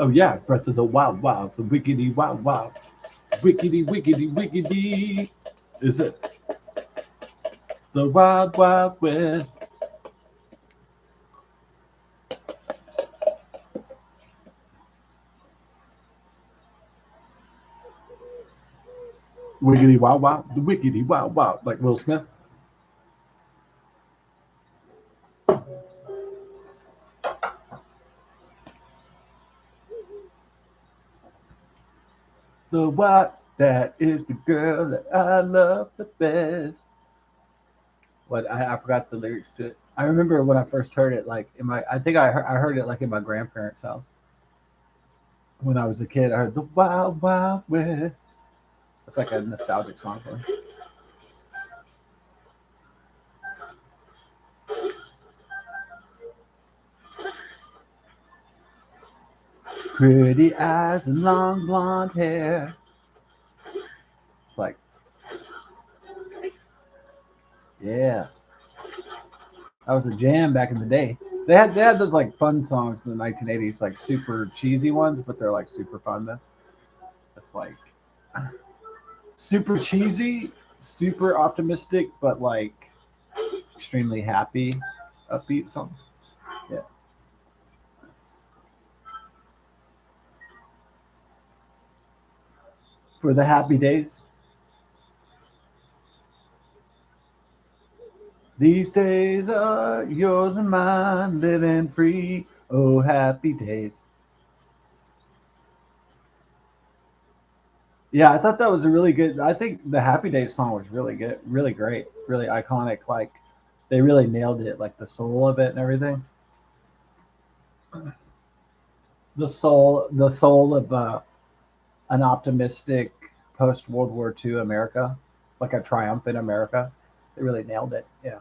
Oh yeah, Breath of the Wild Wild, the wiggity wild wild, wiggity wiggity wiggity. Is it the Wild Wild West? Wiggity wild wild, the wiggity wild wild, like Will Smith. The what? That is the girl that I love the best. What I forgot the lyrics to it. I remember when I first heard it, like in my, I think I heard it like in my grandparents' house when I was a kid. I heard the Wild Wild West. It's like a nostalgic song for me. Pretty eyes and long blonde hair. It's like, yeah, that was a jam back in the day. They had those like fun songs in the 1980s, like super cheesy ones, but they're like super fun. Then it's like super cheesy, super optimistic, but like extremely happy, upbeat songs. Yeah. For the happy days. These days are yours and mine, living free. Oh, happy days. Yeah, I thought that was a really good. I think the Happy Days song was really good, really great, really iconic. Like they really nailed it, like the soul of it and everything. The soul of an optimistic post World War II America, like a triumphant America. They really nailed it. Yeah.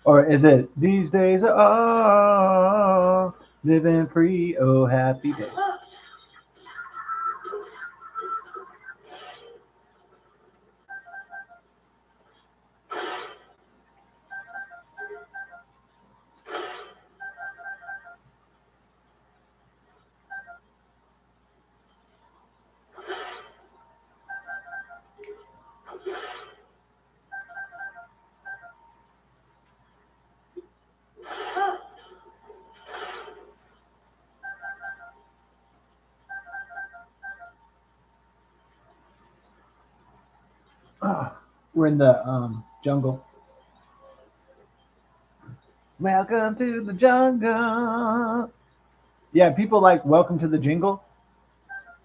Or is it these days are ours, living free? Oh, happy days. Ah, we're in the jungle. Welcome to the jungle. Yeah, people like Welcome to the Jingle.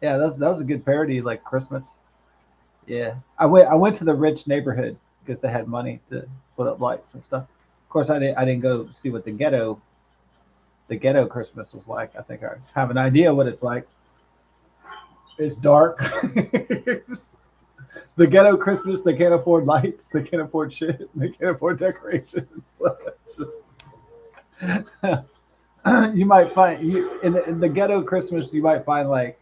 Yeah, that was a good parody, like Christmas. Yeah, I went to the rich neighborhood because they had money to put up lights and stuff. Of course, I didn't go see what the ghetto Christmas was like. I think I have an idea what it's like. It's dark. The ghetto Christmas, they can't afford lights, they can't afford shit, they can't afford decorations. So it's just you might find in the ghetto Christmas you might find like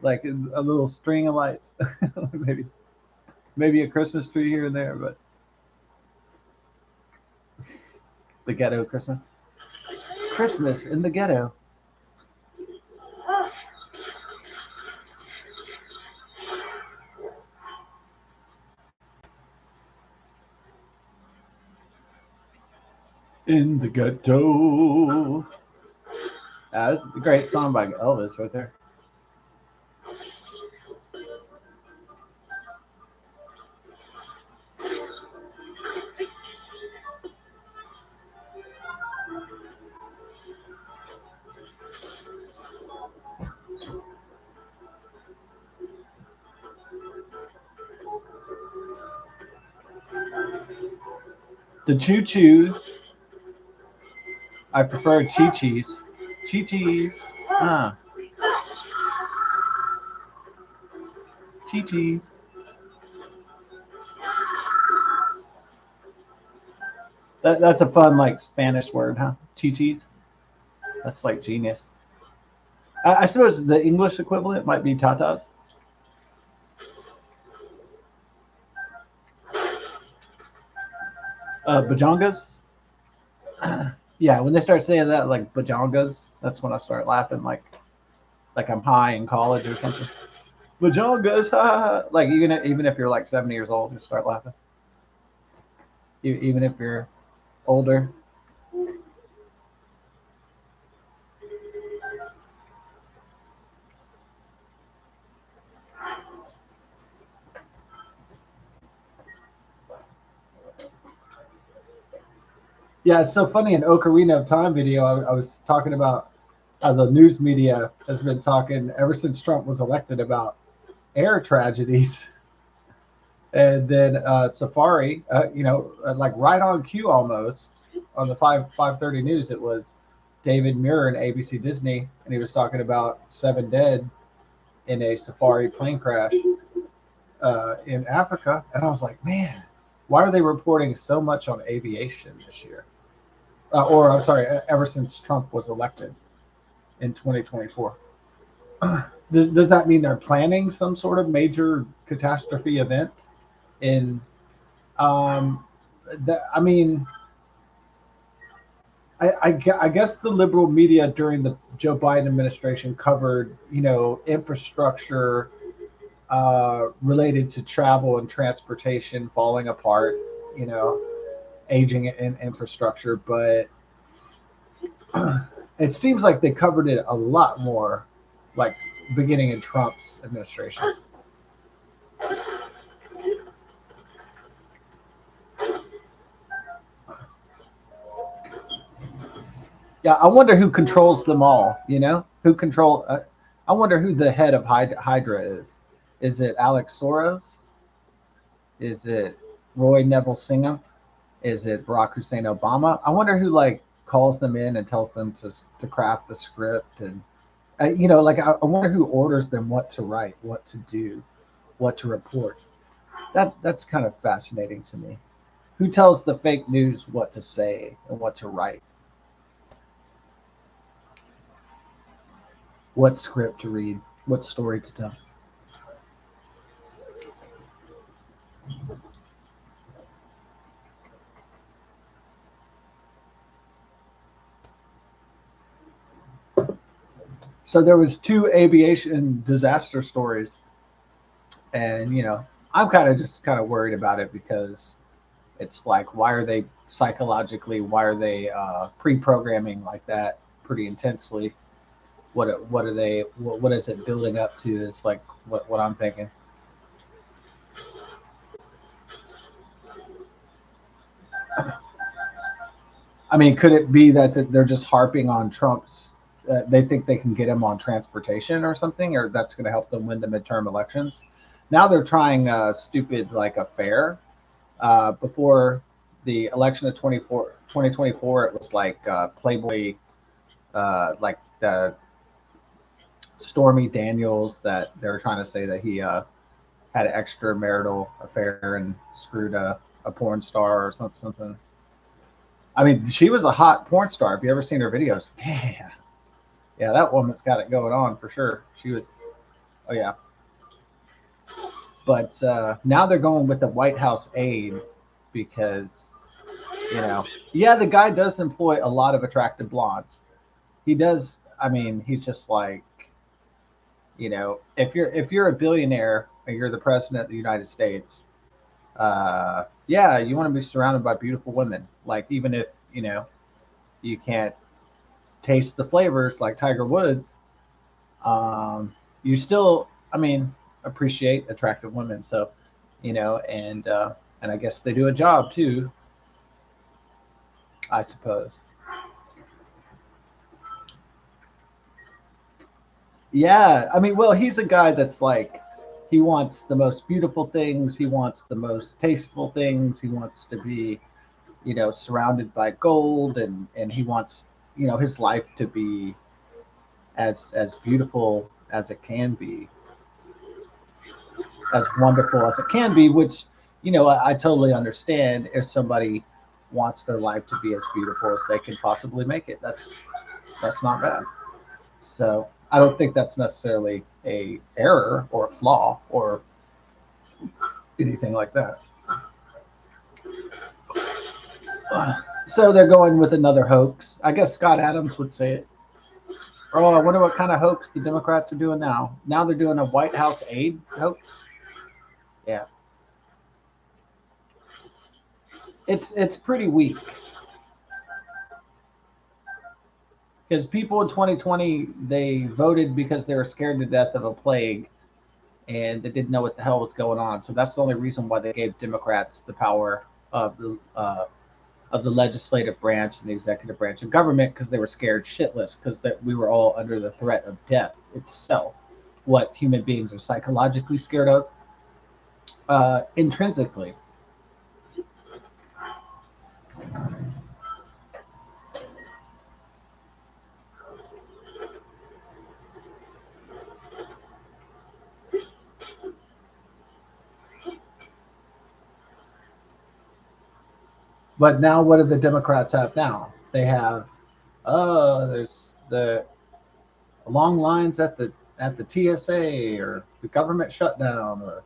a little string of lights, maybe a Christmas tree here and there, but the ghetto Christmas in the ghetto. In the ghetto. That's a great song by Elvis right there. The choo choo. I prefer chi chis. Chi chis. Ah, chi chis. That's a fun like Spanish word, huh? Chi chis. That's like genius. I suppose the English equivalent might be tatas. Bajongas. Yeah, when they start saying that, like bajongas, that's when I start laughing, like I'm high in college or something. Bajongas, ha, ha, ha. Like even if you're like 70 years old, you start laughing. Even if you're older. Yeah, it's so funny. In Ocarina of Time video, I was talking about how the news media has been talking ever since Trump was elected about air tragedies. And then Safari, like right on cue almost on the 5:30 news, it was David Muir and ABC Disney, and he was talking about 7 dead in a Safari plane crash in Africa, and I was like, man, why are they reporting so much on aviation this year? Or I'm sorry, ever since Trump was elected in 2024. Does that mean they're planning some sort of major catastrophe event in um, I mean, I guess the liberal media during the Joe Biden administration covered, infrastructure related to travel and transportation falling apart, you know, aging in infrastructure. But it seems like they covered it a lot more, like beginning in Trump's administration. Yeah, I wonder who controls them all. Who control? I wonder who the head of Hydra is. Is it Alex Soros? Is it Roy Neville Singham? Is it Barack Hussein Obama? I wonder who like calls them in and tells them to craft the script and like I wonder who orders them what to write, what to do, what to report. That's kind of fascinating to me. Who tells the fake news what to say and what to write? What script to read? What story to tell? So there was two aviation disaster stories, and I'm kind of worried about it because it's like, why are they psychologically, why are they pre-programming like that pretty intensely? What are they? What is it building up to? Is like what I'm thinking. I mean, could it be that they're just harping on Trump's? They think they can get him on transportation or something, or that's going to help them win the midterm elections. Now they're trying stupid like a fair. Before the election of 2024, it was like Playboy, like the Stormy Daniels, that they were trying to say that he had an extramarital affair and screwed a porn star or something. I mean, she was a hot porn star. Have you ever seen her videos? Damn. Yeah, that woman's got it going on for sure. She was, oh yeah. But now they're going with the White House aide because, yeah, the guy does employ a lot of attractive blondes. He does. I mean, he's just like, if you're a billionaire and you're the president of the United States, yeah, you want to be surrounded by beautiful women. Like even if you can't taste the flavors like Tiger Woods, you still, I mean, appreciate attractive women. So, and I guess they do a job too, I suppose. Yeah, I mean, well, he's a guy that's like, he wants the most beautiful things, he wants the most tasteful things, he wants to be, surrounded by gold, and he wants, his life to be as beautiful as it can be, as wonderful as it can be, which, I totally understand. If somebody wants their life to be as beautiful as they can possibly make it, that's not bad. So I don't think that's necessarily a error or a flaw or anything like that. So they're going with another hoax. I guess Scott Adams would say it. Oh, I wonder what kind of hoax the Democrats are doing now. Now they're doing a White House aid hoax. Yeah, it's pretty weak because people in 2020, they voted because they were scared to death of a plague and they didn't know what the hell was going on. So that's the only reason why they gave Democrats the power of the legislative branch and the executive branch of government, because they were scared shitless, because that we were all under the threat of death itself. What human beings are psychologically scared of, intrinsically. But now, what do the Democrats have now? They have, there's the long lines at the TSA, or the government shutdown, or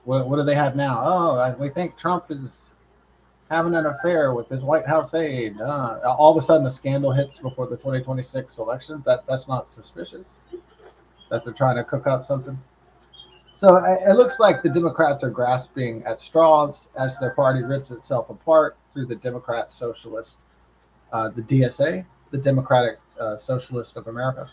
what do they have now? Oh, we think Trump is having an affair with his White House aide. All of a sudden, a scandal hits before the 2026 election. That's not suspicious that they're trying to cook up something. So it looks like the Democrats are grasping at straws as their party rips itself apart through the Democrat Socialist, the DSA, the Democratic Socialist of America.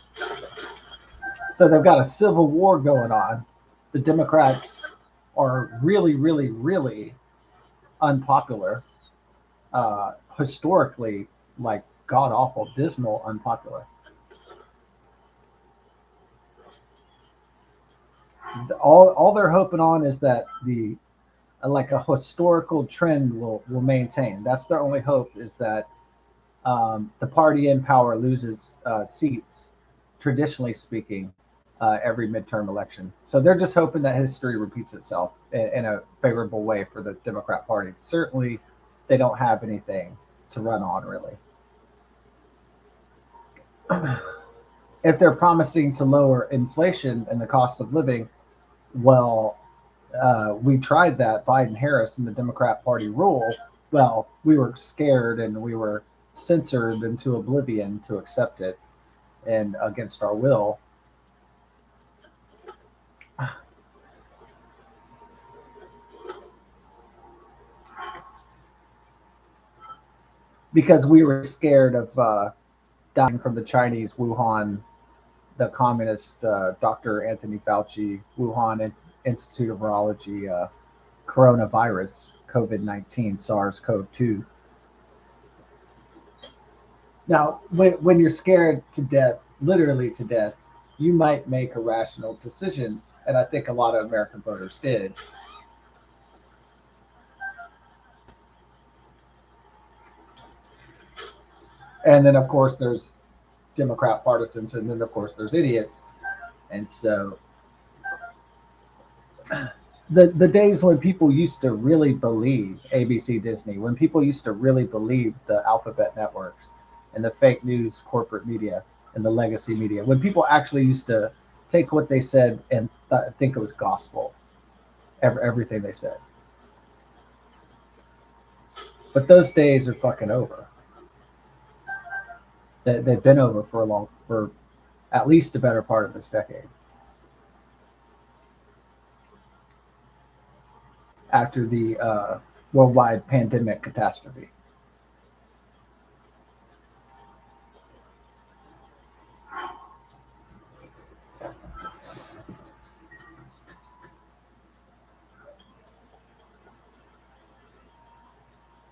So they've got a civil war going on. The Democrats are really, really, really unpopular, historically, like god awful, dismal, unpopular. All they're hoping on is that the like a historical trend will maintain. That's their only hope, is that the party in power loses seats, traditionally speaking, every midterm election. So they're just hoping that history repeats itself in a favorable way for the Democrat Party. Certainly, they don't have anything to run on, really. If they're promising to lower inflation and the cost of living, well, we tried that, Biden Harris and the Democrat Party rule. Well, we were scared and we were censored into oblivion to accept it, and against our will, because we were scared of dying from the Chinese Wuhan, the communist Dr. Anthony Fauci, Wuhan Institute of Virology, coronavirus, COVID-19, SARS-CoV-2. Now, when you're scared to death, literally to death, you might make irrational decisions. And I think a lot of American voters did. And then, of course, there's Democrat partisans, and then, of course, there's idiots. And so the days when people used to really believe ABC, Disney, when people used to really believe the alphabet networks and the fake news corporate media and the legacy media, when people actually used to take what they said and think it was gospel, everything they said. But those days are fucking over. They've been over for at least a better part of this decade. After the worldwide pandemic catastrophe.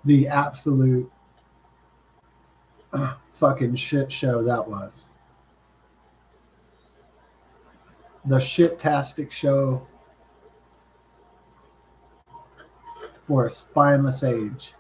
The absolute fucking shit show that was. The shit-tastic show for a spineless age.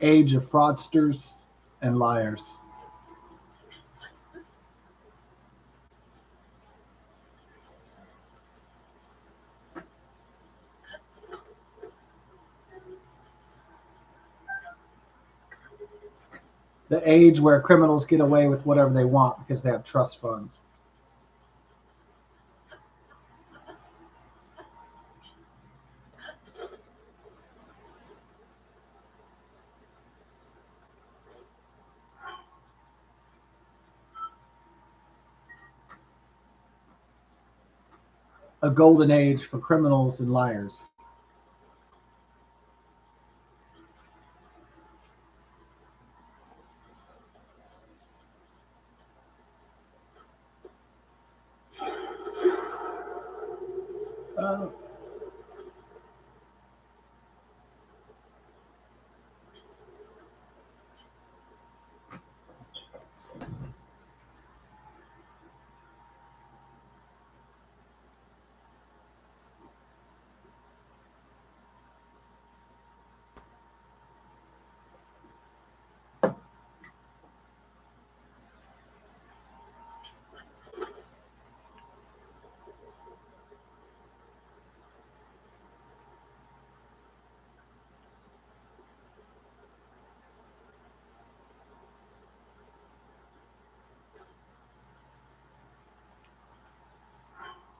age of fraudsters and liars. The age where criminals get away with whatever they want because they have trust funds. A golden age for criminals and liars. Uh,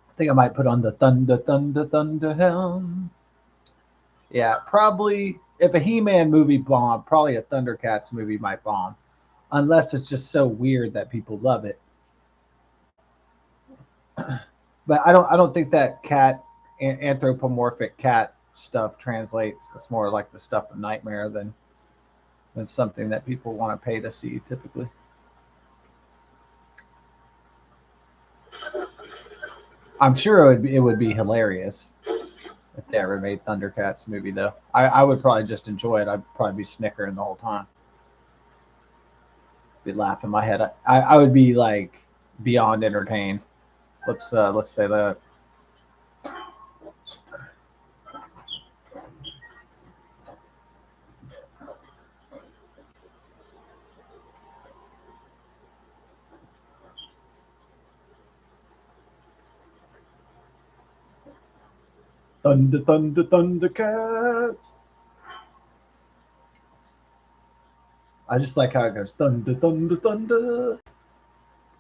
I think I might put on the Thunder, Thunder, Thunder Helm. Yeah, probably if a He-Man movie bombed, probably a Thundercats movie might bomb, unless it's just so weird that people love it. But I don't think that cat anthropomorphic cat stuff translates. It's more like the stuff of Nightmare than something that people want to pay to see typically. I'm sure it would be hilarious if they ever made Thundercats movie though. I would probably just enjoy it. I'd probably be snickering the whole time. Be laughing my head. I would be like beyond entertained. Let's say that. Thunder, thunder, Thundercats. I just like how it goes. Thunder, thunder, thunder.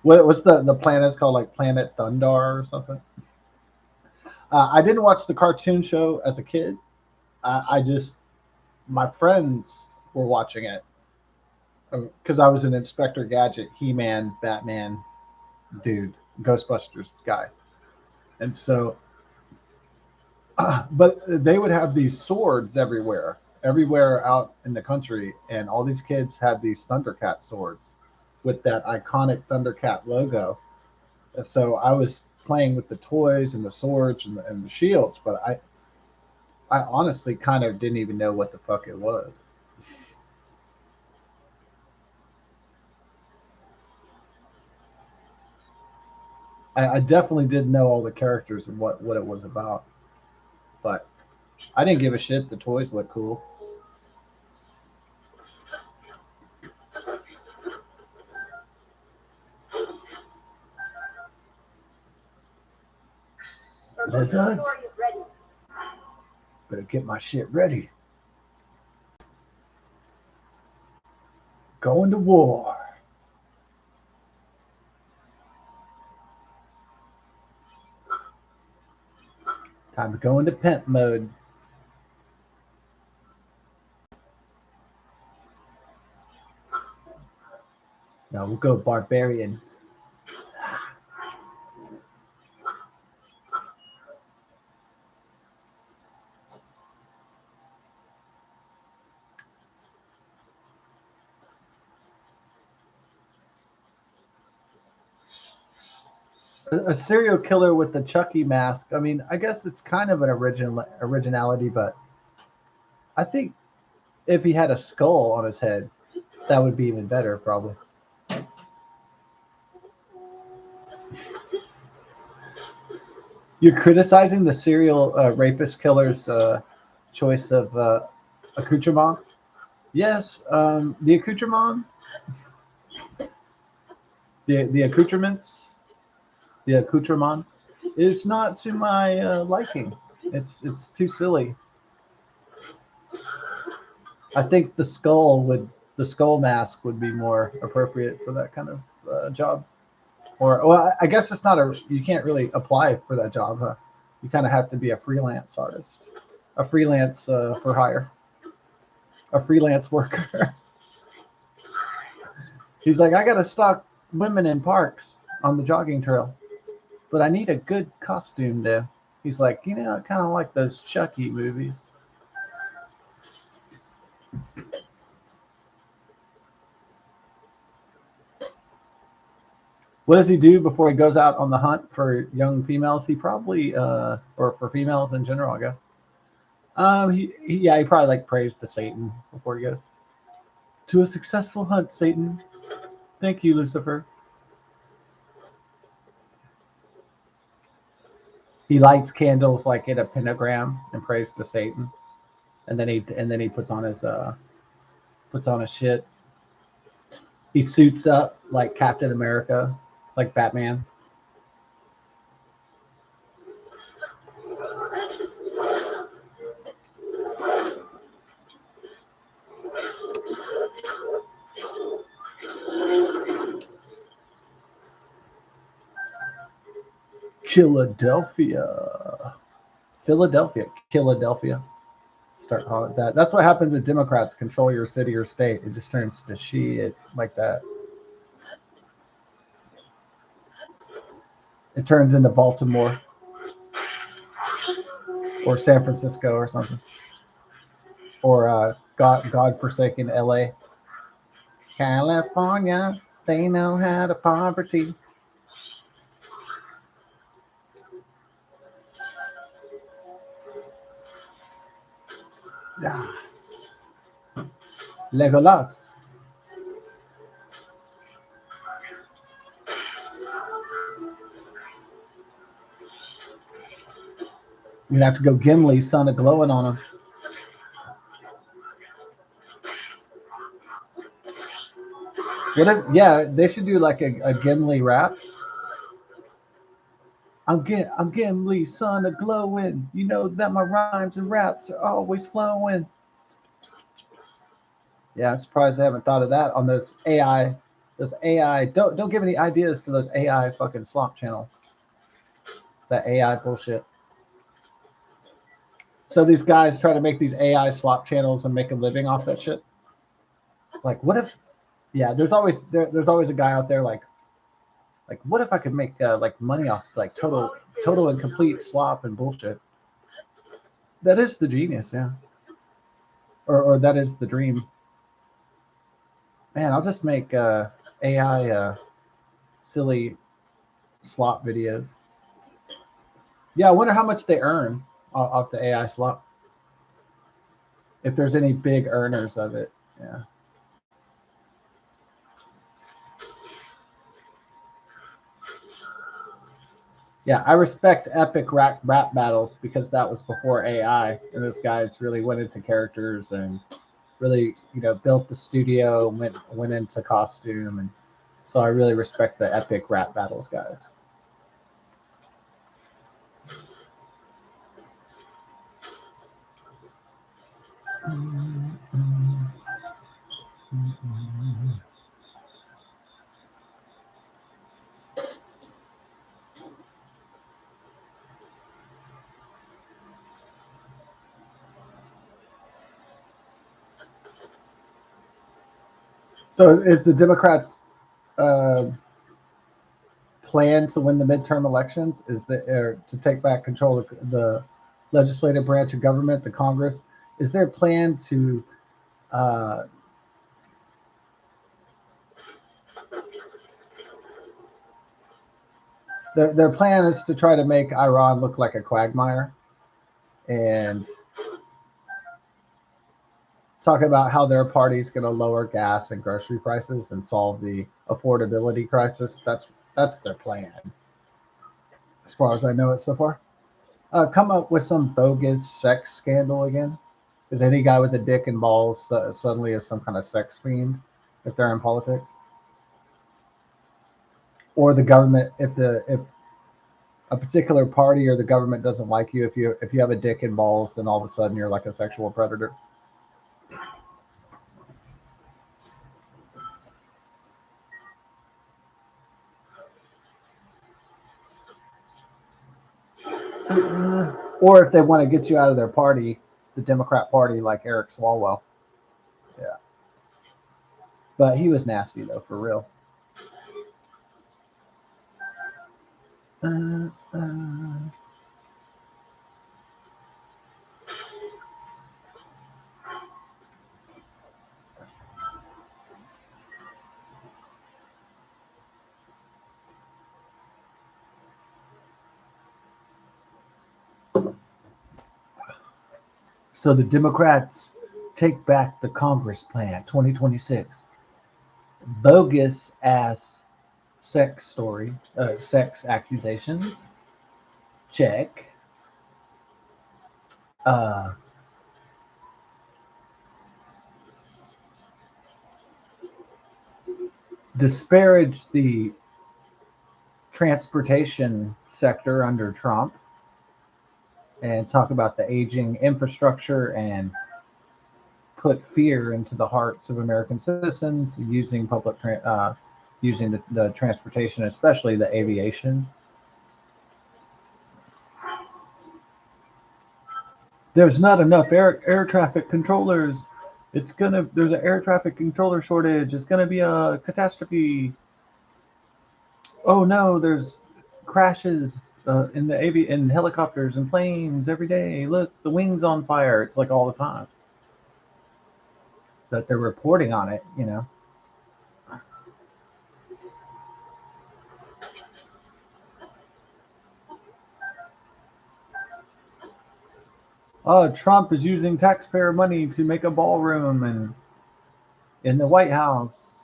What's the planet's called? Like Planet Thundar or something. I didn't watch the cartoon show as a kid. I just my friends were watching it because I was an Inspector Gadget, He-Man, Batman dude, Ghostbusters guy, and so but they would have these swords everywhere out in the country, and all these kids had these Thundercat swords with that iconic Thundercat logo. So I was playing with the toys and the swords and the shields, but I honestly kind of didn't even know what the fuck it was. I definitely didn't know all the characters and what it was about, but I didn't give a shit. The toys looked cool. Lizards, better get my shit ready. Going to war. Time to go into pimp mode. Now we'll go barbarian. A serial killer with the Chucky mask. I mean, I guess it's kind of an originality, but I think if he had a skull on his head, that would be even better, probably. You're criticizing the serial rapist killer's choice of accoutrement. Yes, the accoutrement, the accoutrements, the accoutrement is not to my liking. It's too silly. I think the skull mask would be more appropriate for that kind of job. Or well, I guess it's not a you can't really apply for that job. Huh? You kind of have to be a freelance artist, a freelance for hire, a freelance worker. He's like, I gotta stalk women in parks on the jogging trail, but I need a good costume though. He's like, I kind of like those Chucky movies. What does he do before he goes out on the hunt for young females? He probably, or for females in general, I guess. He probably like prays to Satan before he goes. To a successful hunt, Satan. Thank you, Lucifer. He lights candles like in a pentagram and prays to Satan, and then he puts on his shit. He suits up like Captain America, like Batman. Philadelphia. Philadelphia. Start calling it that. That's what happens if Democrats control your city or state. It just turns to shit like that. It turns into Baltimore or San Francisco or something, or godforsaken L.A. California, they know how to poverty. Yeah. Legolas. You'd have to go Gimli, son of glowing on him. What if, yeah, they should do like a Gimli rap. I'm Gimli, son of glowing. You know that my rhymes and raps are always flowing. Yeah, I'm surprised they haven't thought of that on those AI. Those AI. Don't give any ideas to those AI fucking slop channels. That AI bullshit. So these guys try to make these AI slop channels and make a living off that shit. Like, what if? Yeah, there's always a guy out there like what if I could make like money off like total and complete slop and bullshit. That is the genius, yeah. Or that is the dream. Man, I'll just make AI silly slop videos. Yeah, I wonder how much they earn off the AI slop. If there's any big earners of it, yeah. Yeah, I respect epic rap battles because that was before AI, and those guys really went into characters and really, built the studio, went into costume, and so I really respect the epic rap battles guys. So is the Democrats' uh, plan to win the midterm elections is to take back control of the legislative branch of government, the Congress? Is their plan to uh, their plan is to try to make Iran look like a quagmire and talk about how their party's going to lower gas and grocery prices and solve the affordability crisis. That's their plan, as far as I know it so far. Come up with some bogus sex scandal again. Is any guy with a dick and balls suddenly is some kind of sex fiend if they're in politics? Or the government, if a particular party or the government doesn't like you, if you have a dick and balls, then all of a sudden you're like a sexual predator. Or if they want to get you out of their party, the Democrat Party, like Eric Swalwell. Yeah. But he was nasty, though, for real. Uh, uh. So the Democrats take back the Congress plan 2026. Bogus ass sex story, sex accusations. Check. Uh, disparage the transportation sector under Trump and talk about the aging infrastructure and put fear into the hearts of American citizens using using the transportation, especially the aviation. There's not enough air traffic controllers. There's an air traffic controller shortage. It's gonna be a catastrophe. Oh no, there's crashes in helicopters and planes every day. Look, the wings on fire. It's like all the time that they're reporting on it. You know. Oh, Trump is using taxpayer money to make a ballroom and in the White House.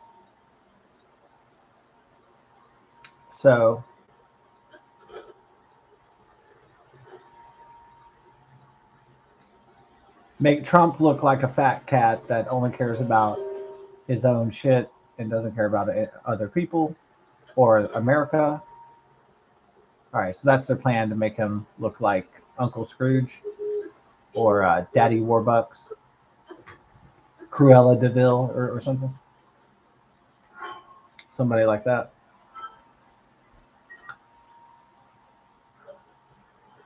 So make Trump look like a fat cat that only cares about his own shit and doesn't care about other people or America. All right, so that's their plan to make him look like Uncle Scrooge or Daddy Warbucks, Cruella Deville, or something. Somebody like that.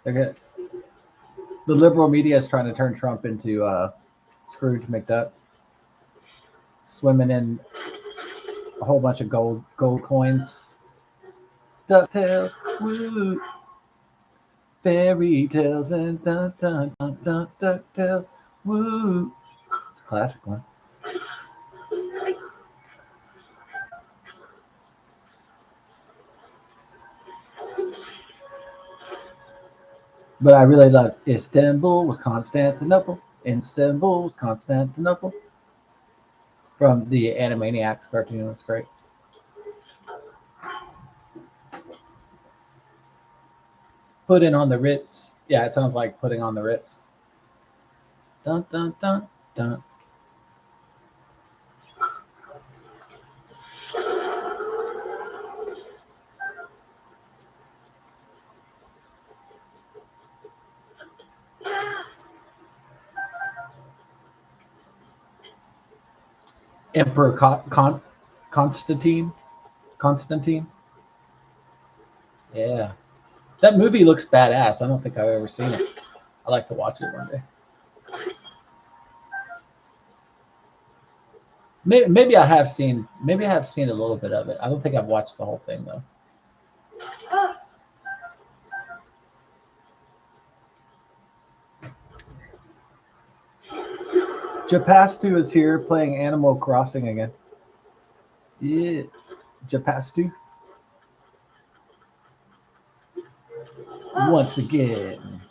They're good. The liberal media is trying to turn Trump into Scrooge McDuck, swimming in a whole bunch of gold coins. DuckTales, woo, fairy tales and dun dun dun dun DuckTales, woo. It's a classic one. But I really love Istanbul was Constantinople. Istanbul was Constantinople. From the Animaniacs cartoon. It's great. Putting on the Ritz. Yeah, it sounds like putting on the Ritz. Dun dun dun dun. Emperor Constantine. Constantine. Yeah. That movie looks badass. I don't think I've ever seen it. I'd like to watch it one day. Maybe I have seen. Maybe I have seen a little bit of it. I don't think I've watched the whole thing though. Japastu is here playing Animal Crossing again. Yeah, Japastu. Once again,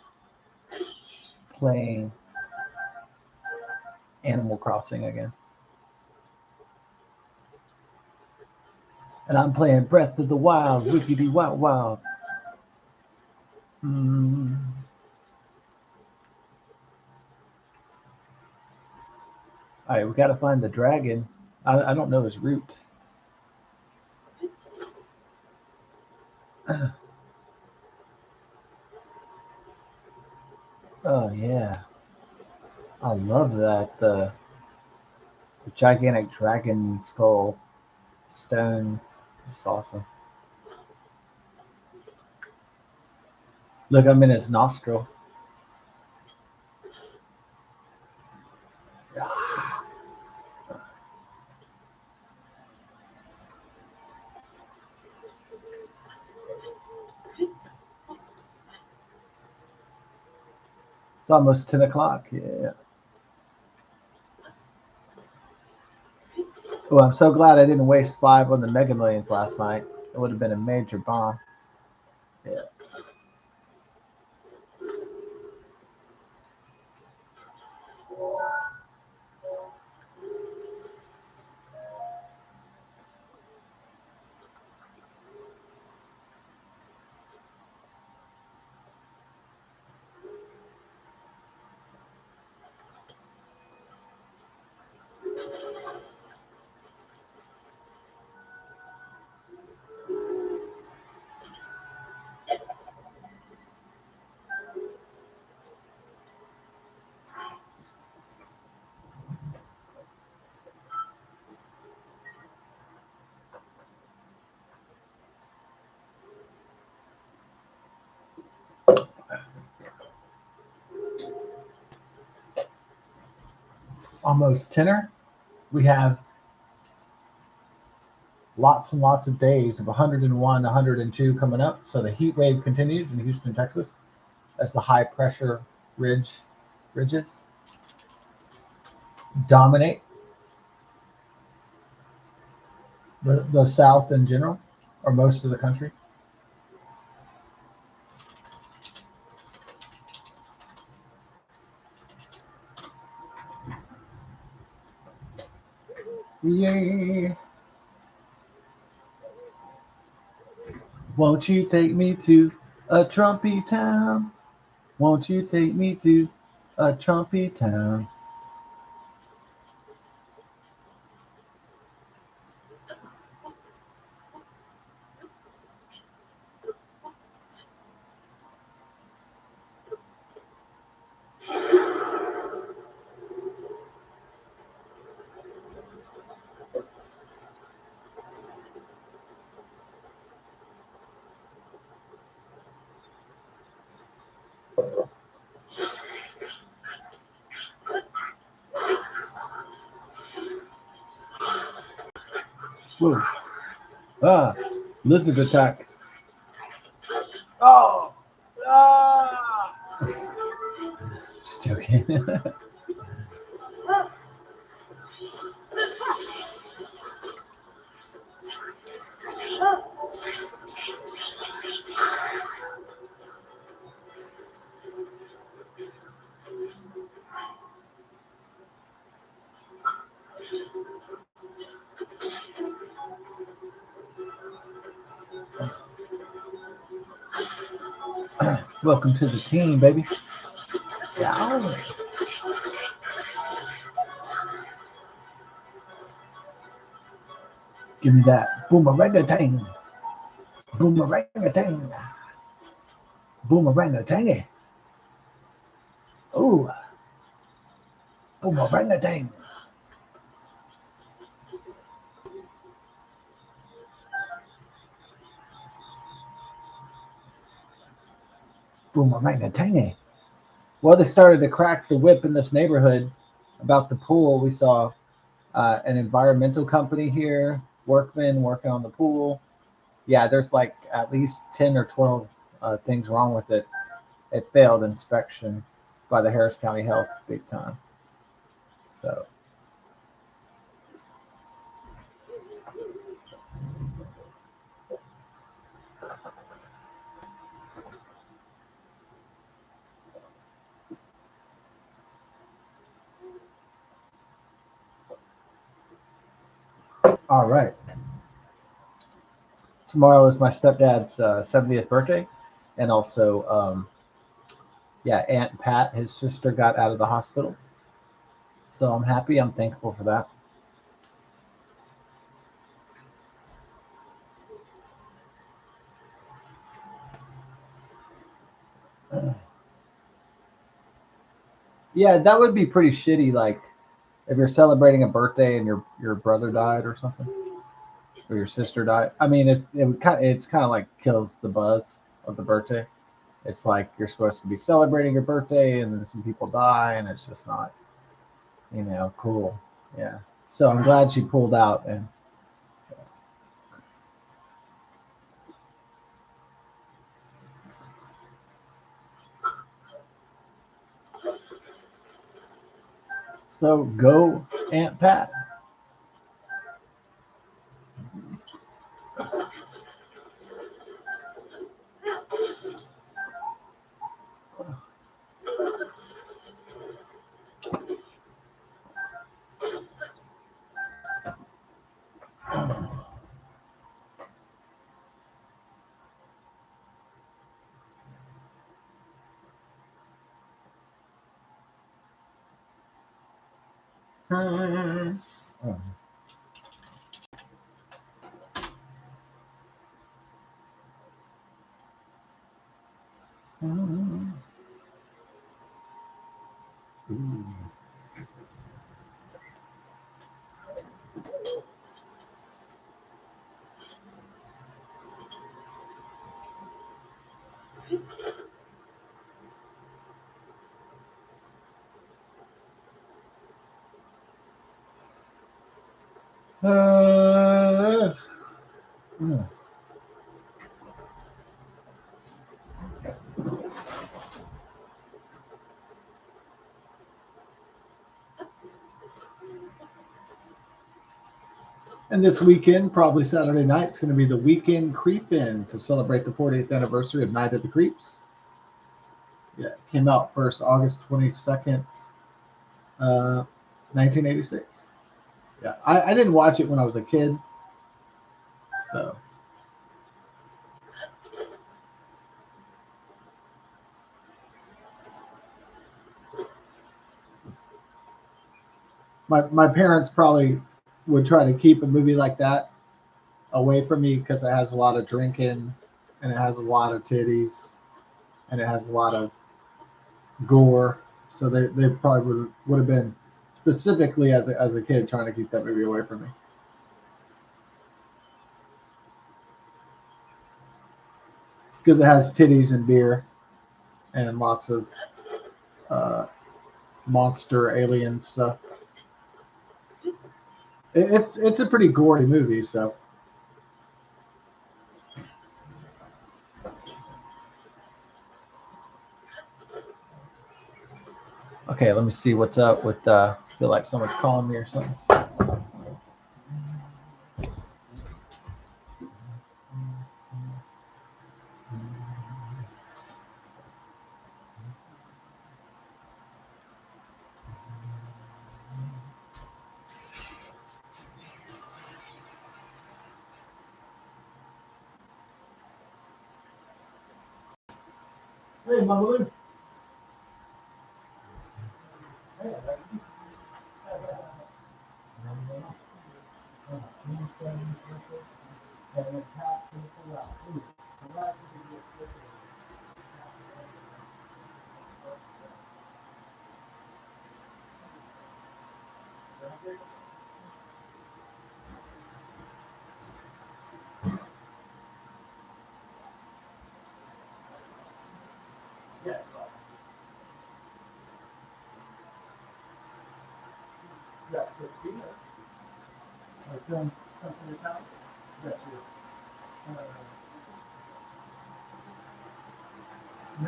playing Animal Crossing again. And I'm playing Breath of the Wild, Wiggity Wild Wild. Mm. All right, we got to find the dragon. I don't know his route. Oh yeah, I love that the gigantic dragon skull stone. It's awesome. Look, I'm in his nostril. It's almost 10 o'clock. Yeah. Well, I'm so glad I didn't waste 5 on the Mega Millions last night. It would have been a major bomb. Yeah. Almost tenner. We have lots and lots of days of 101, 102 coming up. So the heat wave continues in Houston, Texas, as the high pressure ridges dominate the South in general, or most of the country. Yeah. Won't you take me to a Trumpy town? Won't you take me to a Trumpy town? Whoa. Ah, lizard attack. Oh, ah. Just joking. Welcome to the team, baby. Yeah. Give me that boomerang-a-tang. Boomerang-a-tang. Boomerang-a-tangy. Ooh, boomerang-a-tang. Boomerang-a-tangy. Well, they started to crack the whip in this neighborhood about the pool. We saw an environmental company here, workmen working on the pool. Yeah, there's like at least 10 or 12 things wrong with it. It failed inspection by the Harris County Health big time. So, all right. Tomorrow is my stepdad's 70th birthday. And also, yeah, Aunt Pat, his sister, got out of the hospital. So I'm happy. I'm thankful for that. Yeah, that would be pretty shitty. Like if you're celebrating a birthday and your brother died or something, or your sister died. I mean, it's kind of like kills the buzz of the birthday. It's like you're supposed to be celebrating your birthday, and then some people die, and it's just not, cool. Yeah. So I'm glad she pulled out, and so go Aunt Pat. Uh, and this weekend, probably Saturday night, is going to be the weekend creep in to celebrate the 40th anniversary of Night of the Creeps. Yeah, it came out first August 22nd, 1986. Yeah, I didn't watch it when I was a kid, so my parents probably would try to keep a movie like that away from me because it has a lot of drinking and it has a lot of titties and it has a lot of gore. So they probably would have been specifically as a kid trying to keep that movie away from me because it has titties and beer and lots of uh, monster alien stuff. It's a pretty gory movie. So okay, let me see what's up with. Feel like someone's calling me or something. Hey, Mama. Hey, yeah, yeah, Christina's. I filmed something in town. Got you.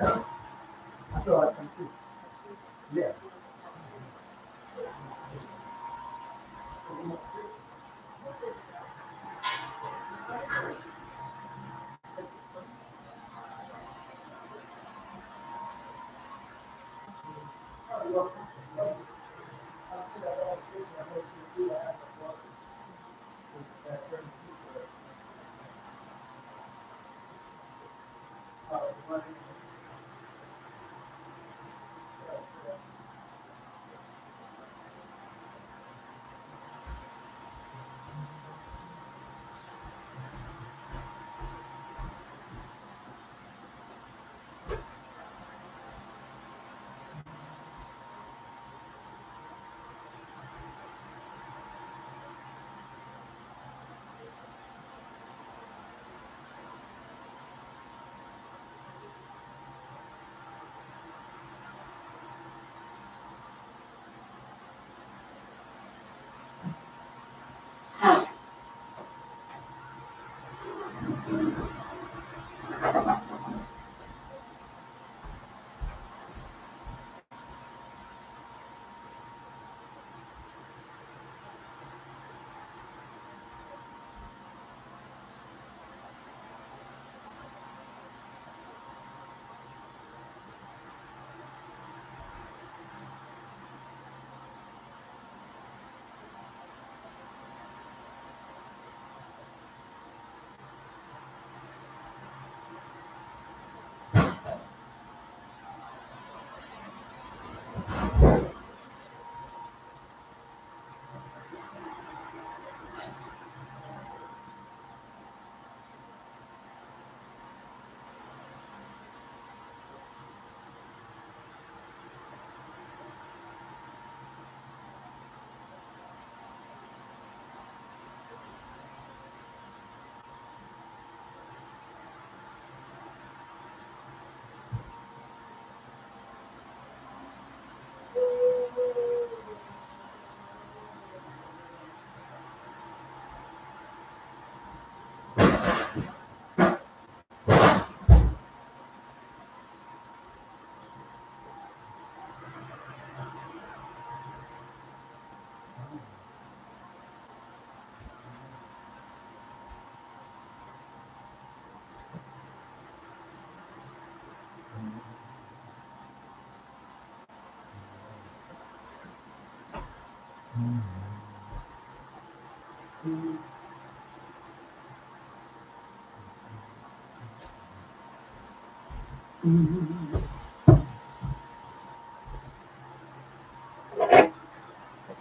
No, I feel like some too. Yeah.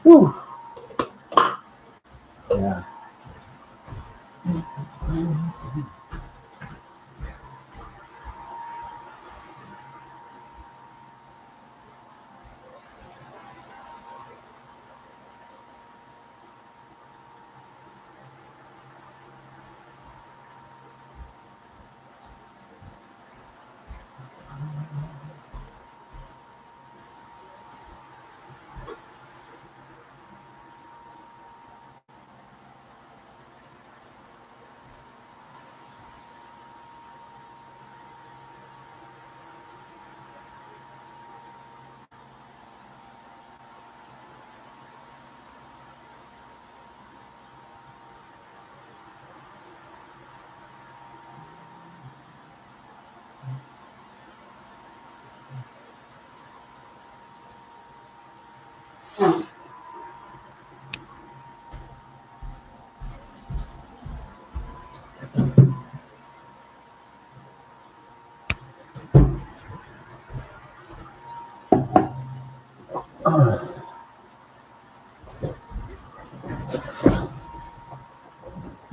Whew. Yeah.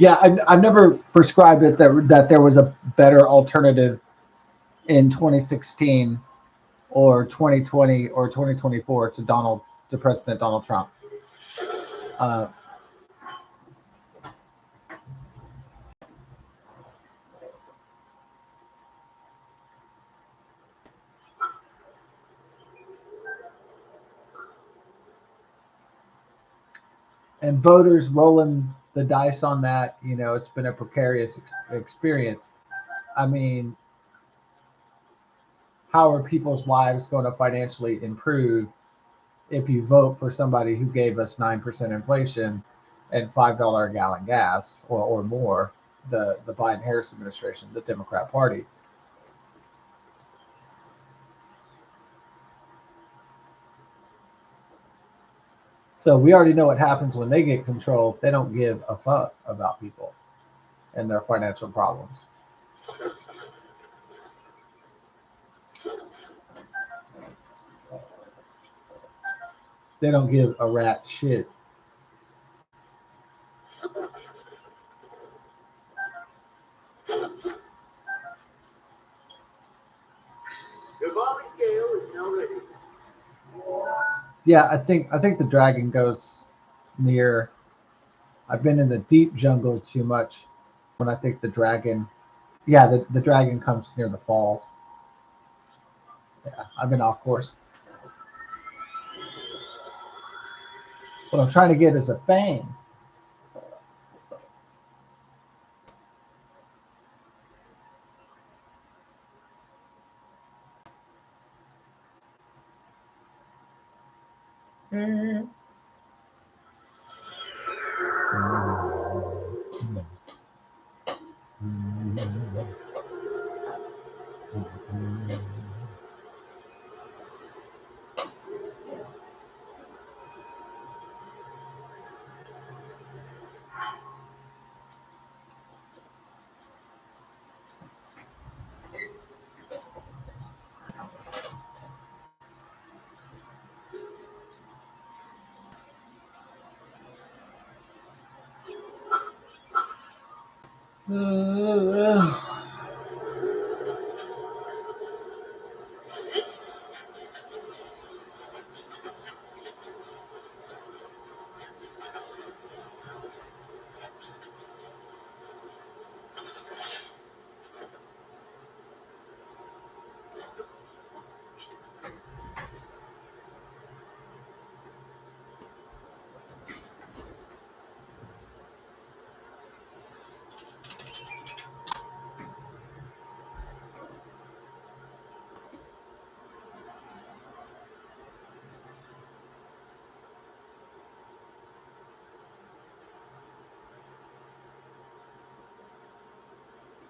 Yeah, I've never prescribed it that there was a better alternative in 2016 or 2020 or 2024 to President Donald Trump. Uh, and voters rolling the dice on that, it's been a precarious experience. I mean, how are people's lives going to financially improve if you vote for somebody who gave us 9% inflation and $5 a gallon gas or more? The Biden Harris administration, the Democrat Party. So we already know what happens when they get control. They don't give a fuck about people and their financial problems. They don't give a rat shit. The volley scale is now ready. Yeah, I think the dragon goes near. I've been in the deep jungle too much when I think the dragon. Yeah, the dragon comes near the falls. Yeah, I've been off course. What I'm trying to get is a fang.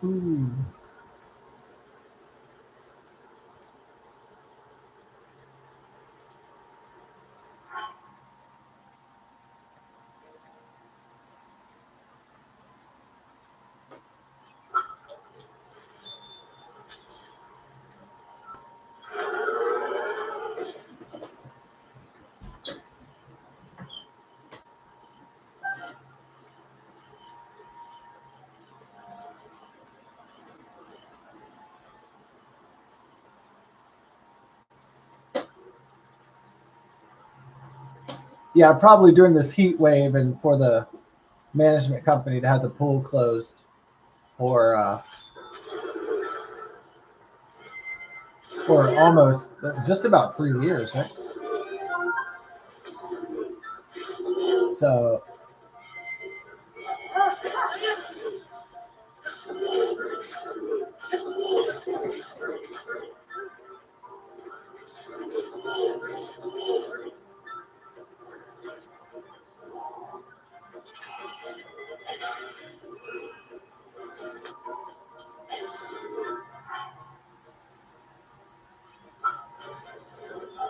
Ooh. Yeah, probably during this heat wave, and for the management company to have the pool closed for almost just about 3 years, right? So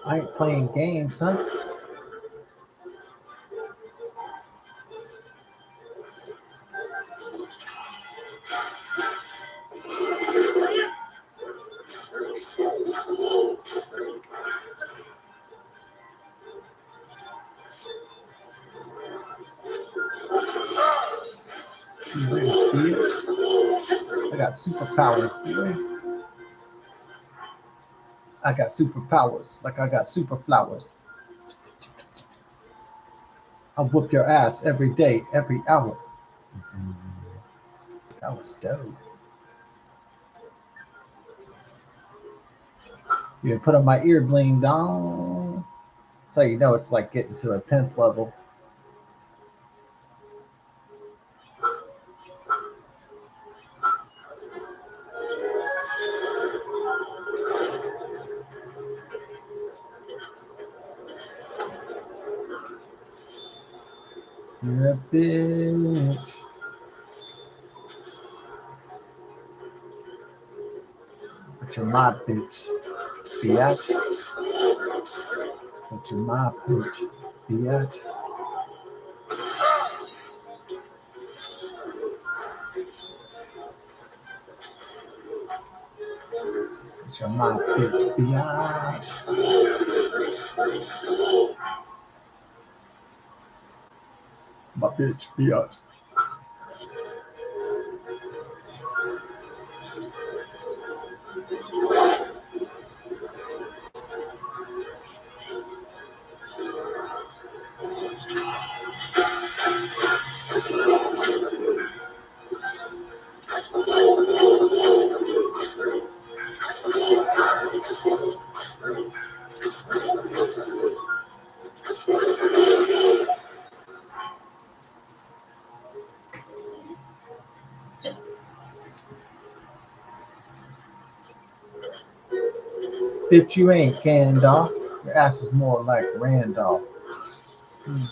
I ain't playing games, son. See there, bitch. I got superpowers, boy. I got superpowers, like I got super flowers. I'll whoop your ass every day, every hour. That was dope. You put on my ear bling down. So you know it's like getting to a 10th level. You're a bitch. But you're my bitch. Biatch. But you're my bitch. Biatch. But you're my bitch. Biatch. My bitch. Biatch. Bitch, you ain't Gandalf. Your ass is more like Randolph. Hmm.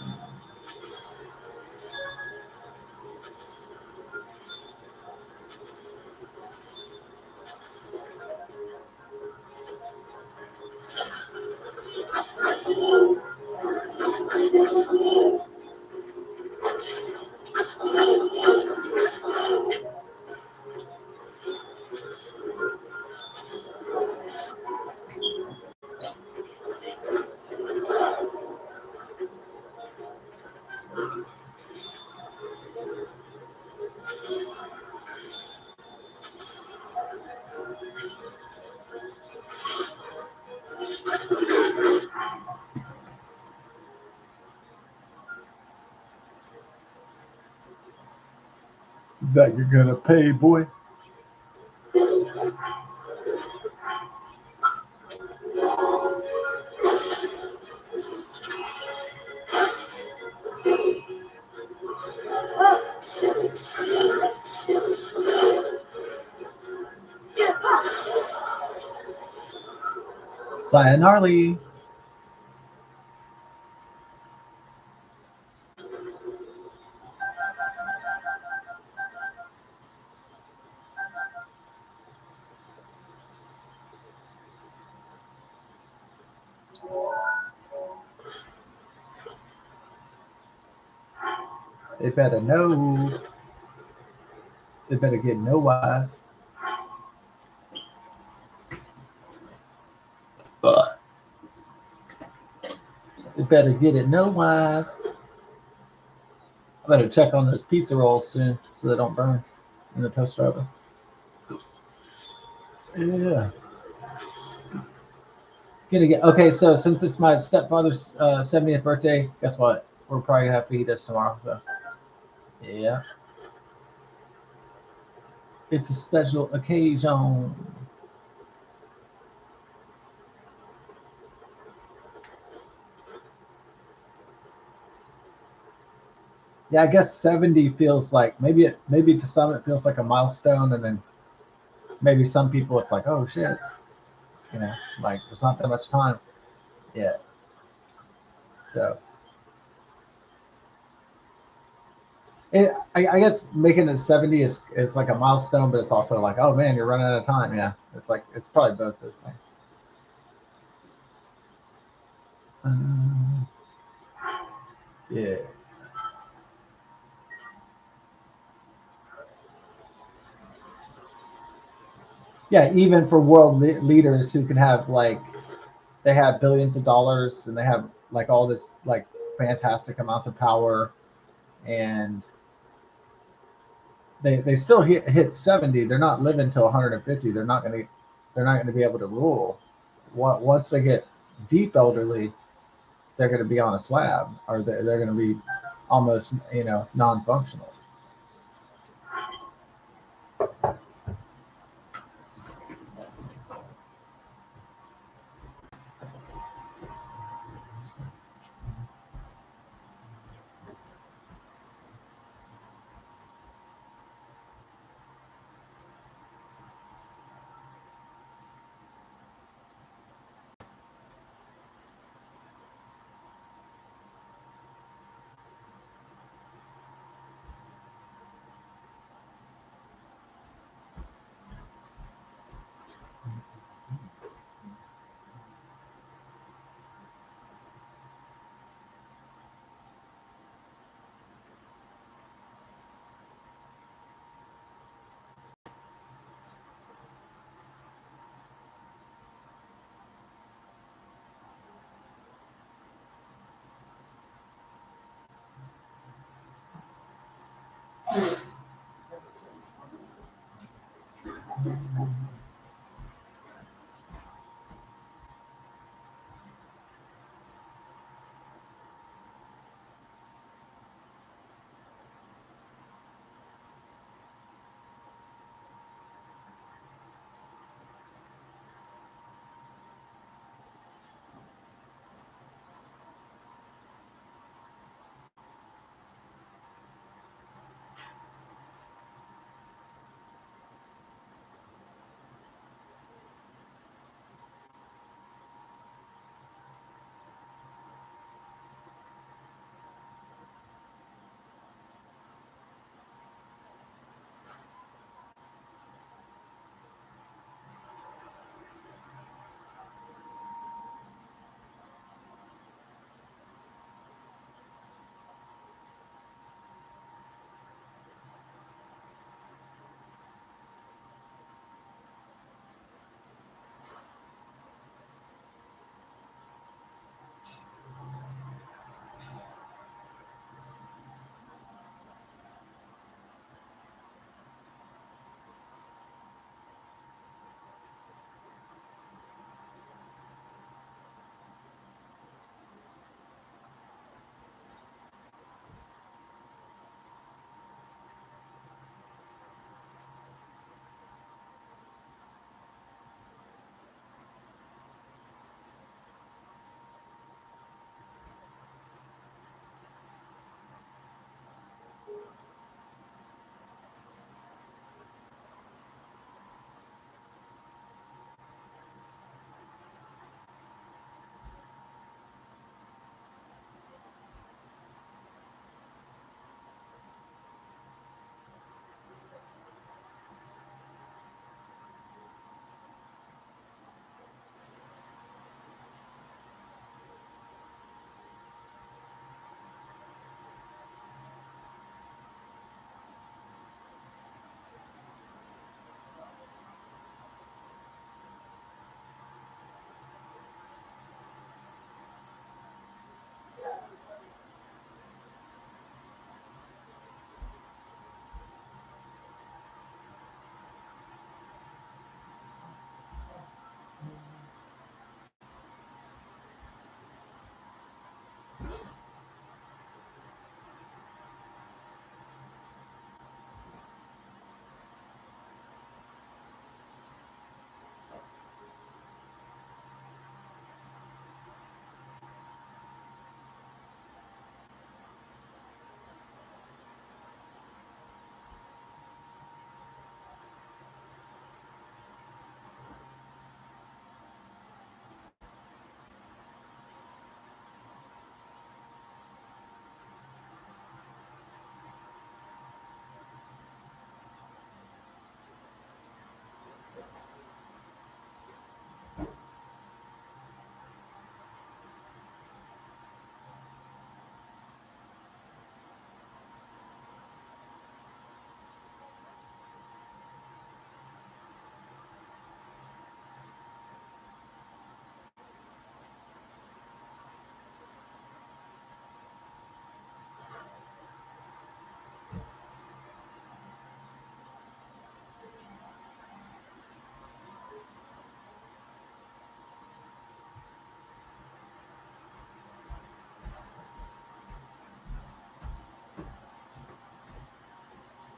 That you're gonna pay, boy. Sayonara. They better know. They better get no wise. They better get it no wise. I better check on those pizza rolls soon so they don't burn in the toaster oven. Yeah. Gonna get okay. So since it's my stepfather's 70th birthday, guess what? We're probably gonna have fajitas tomorrow. So yeah, it's a special occasion. Yeah, I guess 70 feels like maybe to some it feels like a milestone, and then maybe some people it's like, oh shit, you know, like there's not that much time. Yeah. So I guess making it 70 is like a milestone, but it's also like, oh man, you're running out of time. Yeah, it's like it's probably both those things. Um, yeah. Yeah, even for world leaders who can have like they have billions of dollars and they have like all this like fantastic amounts of power, and they still hit 70. They're not living till 150. They're not going to be able to rule. Once they get deep elderly, they're going to be on a slab, or they're going to be almost non-functional.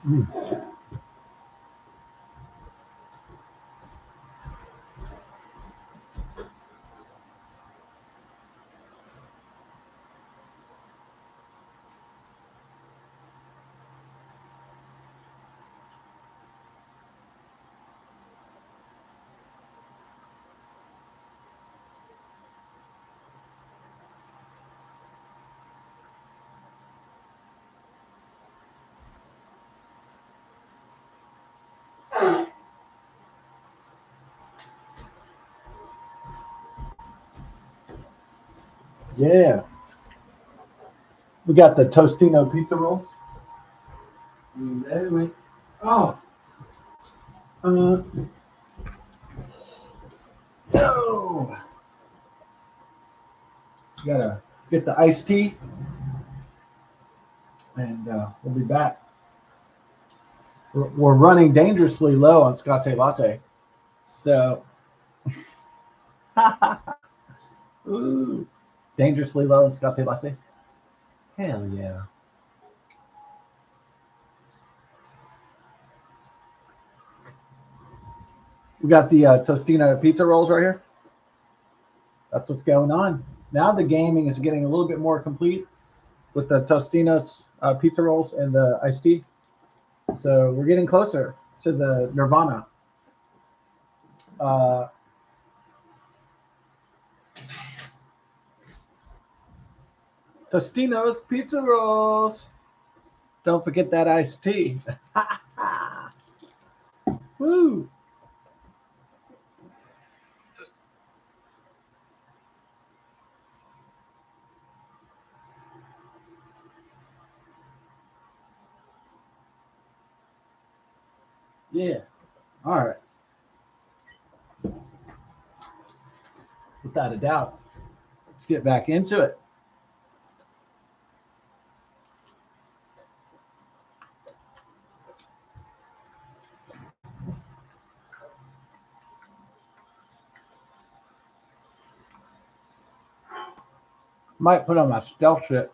Mm. Yeah. We got the Tostino pizza rolls. Anyway. Oh. No. Gotta get the iced tea, and we'll be back. We're running dangerously low on Scotch Latte. So, ooh, dangerously low on Scotch Latte. Hell yeah. We got the Tostino pizza rolls right here. That's what's going on. Now the gaming is getting a little bit more complete with the Tostino's pizza rolls and the iced tea. So we're getting closer to the Nirvana. Uh, Tostino's pizza rolls. Don't forget that iced tea. Woo! Yeah. All right. Without a doubt. Let's get back into it. Might put on my stealth shit.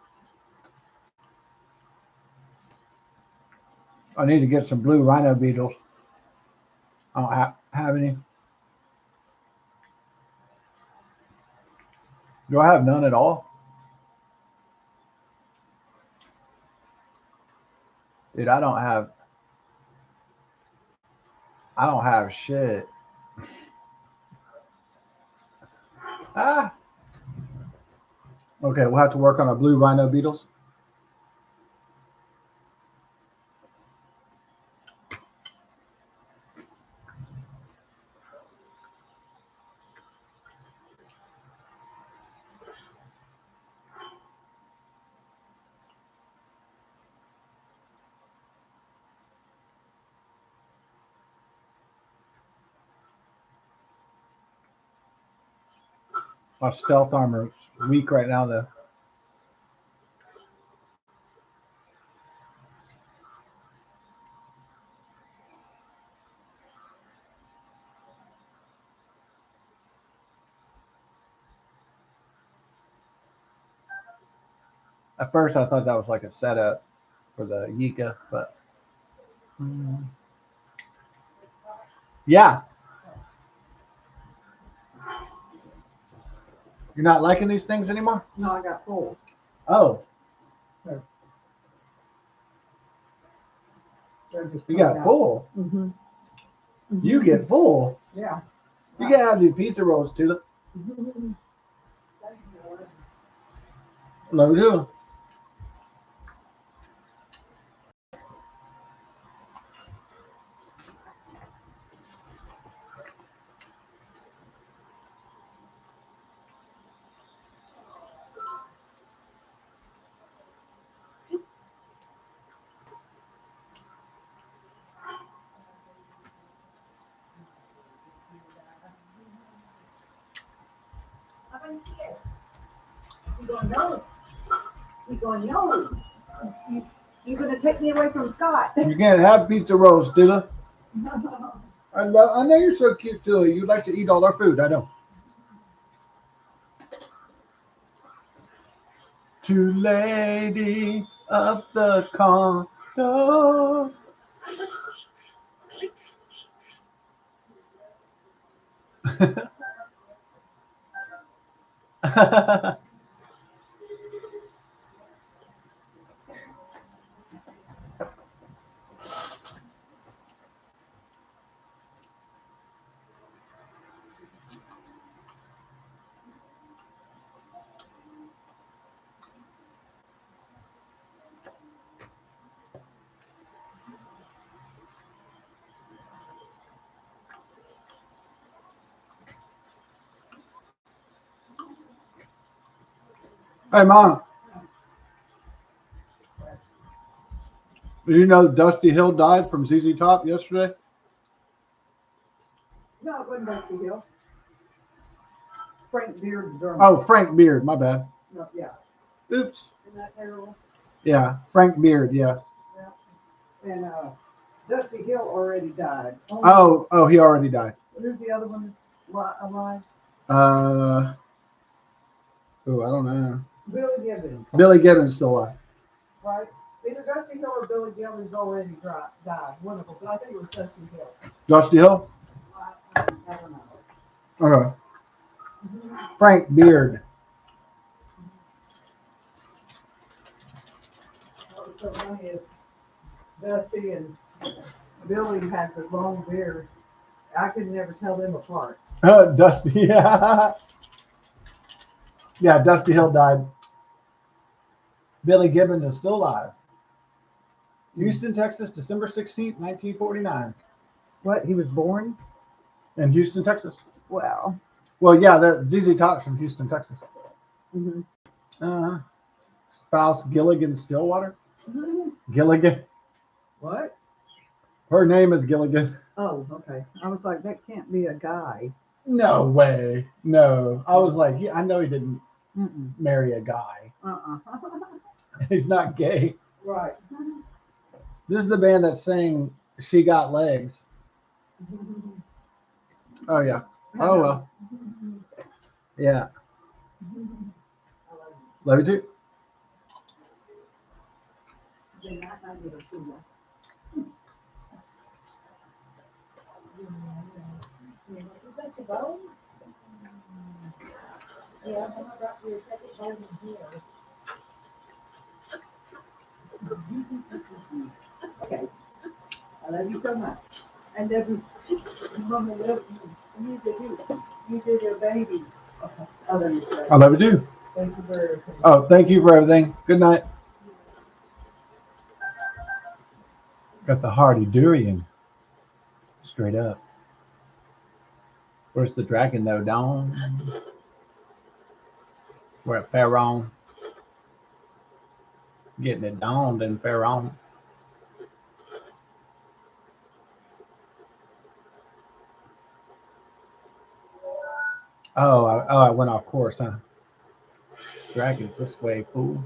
I need to get some blue rhino beetles. I don't have any. Do I have none at all? Dude, I don't have shit. Ah. Okay, we'll have to work on our blue rhino beetles. My stealth armor is weak right now, though. At first, I thought that was like a setup for the Yika, but yeah. You're not liking these things anymore? No, I got full. Oh, you got full. Mm-hmm. You get full. Yeah. You gotta have the pizza rolls, too. Love you. You going no? You going no? You're gonna take me away from Scott? You can't have pizza rolls, Dilla. I know you're so cute, too. You like to eat all our food. I know. To lady of the condos. Hey, Mom, did you know Dusty Hill died from ZZ Top yesterday? No, it wasn't Dusty Hill. Frank Beard, the drummer. Oh, Frank Beard. My bad. No, yeah. Oops. Isn't that terrible? Yeah, Frank Beard. Yeah. Yeah. And Dusty Hill already died. Oh, he already died. Who's the other one that's alive? Oh, I don't know. Billy Gibbons. Billy Gibbons still alive. Right? Either Dusty Hill or Billy Gibbons already died. One of them. But I think it was Dusty Hill. Dusty Hill? I don't know. Okay. Frank Beard. What's so funny is Dusty and Billy had the long beards. I could never tell them apart. Dusty. Yeah. Yeah, Dusty Hill died. Billy Gibbons is still alive. Houston, Texas, December 16th, 1949. What? He was born? In Houston, Texas. Wow. Well, yeah, ZZ Top's from Houston, Texas. Mm-hmm. Spouse Gilligan Stillwater. Mm-hmm. Gilligan. What? Her name is Gilligan. Oh, okay. I was like, that can't be a guy. No way. No. I was like, I know he didn't marry a guy. He's not gay. Right. This is the band that sang She Got Legs. Oh, yeah. Oh, well. Yeah. Love you too. Yeah, I got your second bone in here. Okay. I love you so much. And then Mama love you. You did a baby. Okay. I love you so much. I love you too. Thank you for everything. Oh, thank you for everything. Good night. Got the Hardy Durian. Straight up. Where's the dragon though, Dawn? We're at Pharaoh. Getting it dawned in Pharaoh. Oh, I went off course, huh? Dragon's this way, fool.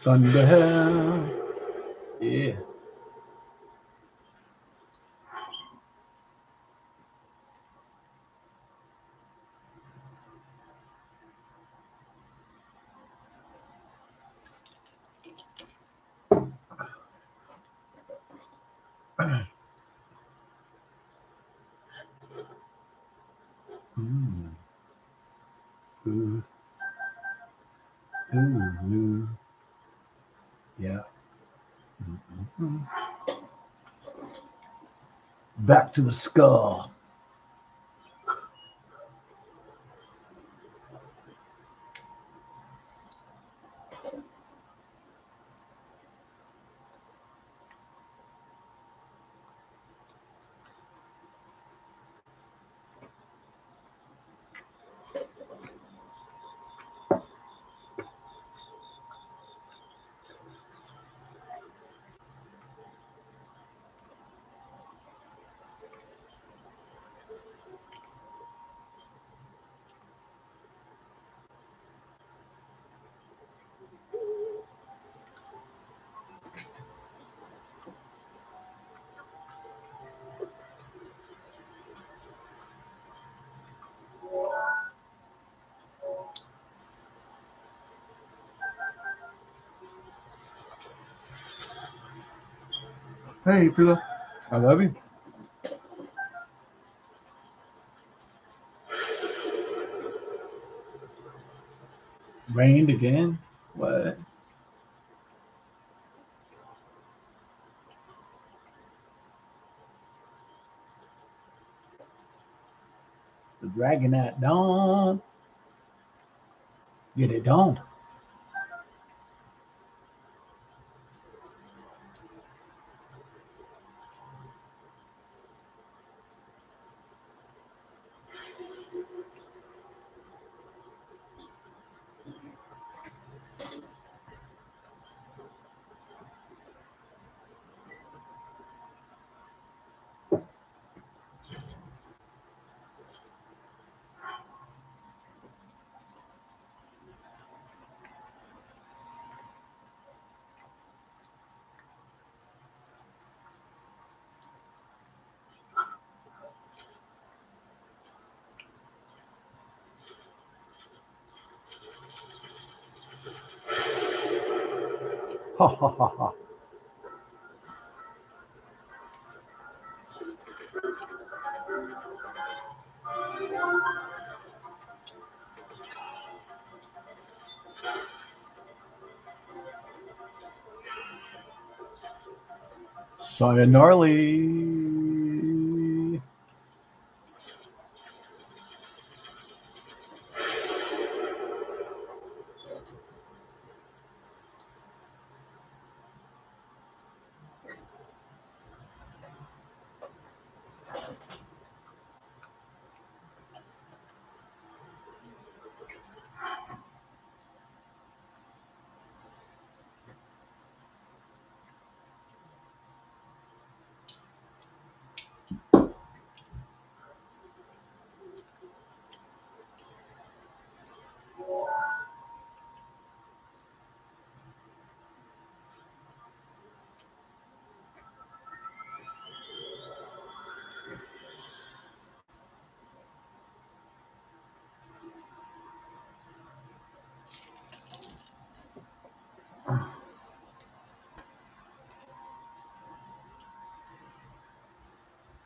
Thunder hell. Yeah. Ooh. Ooh. Yeah. Back to the skull. Hey, Phila. I love you. Rained again? What? The dragon at dawn. Get it dawn. Ha ha ha ha. Sayonara.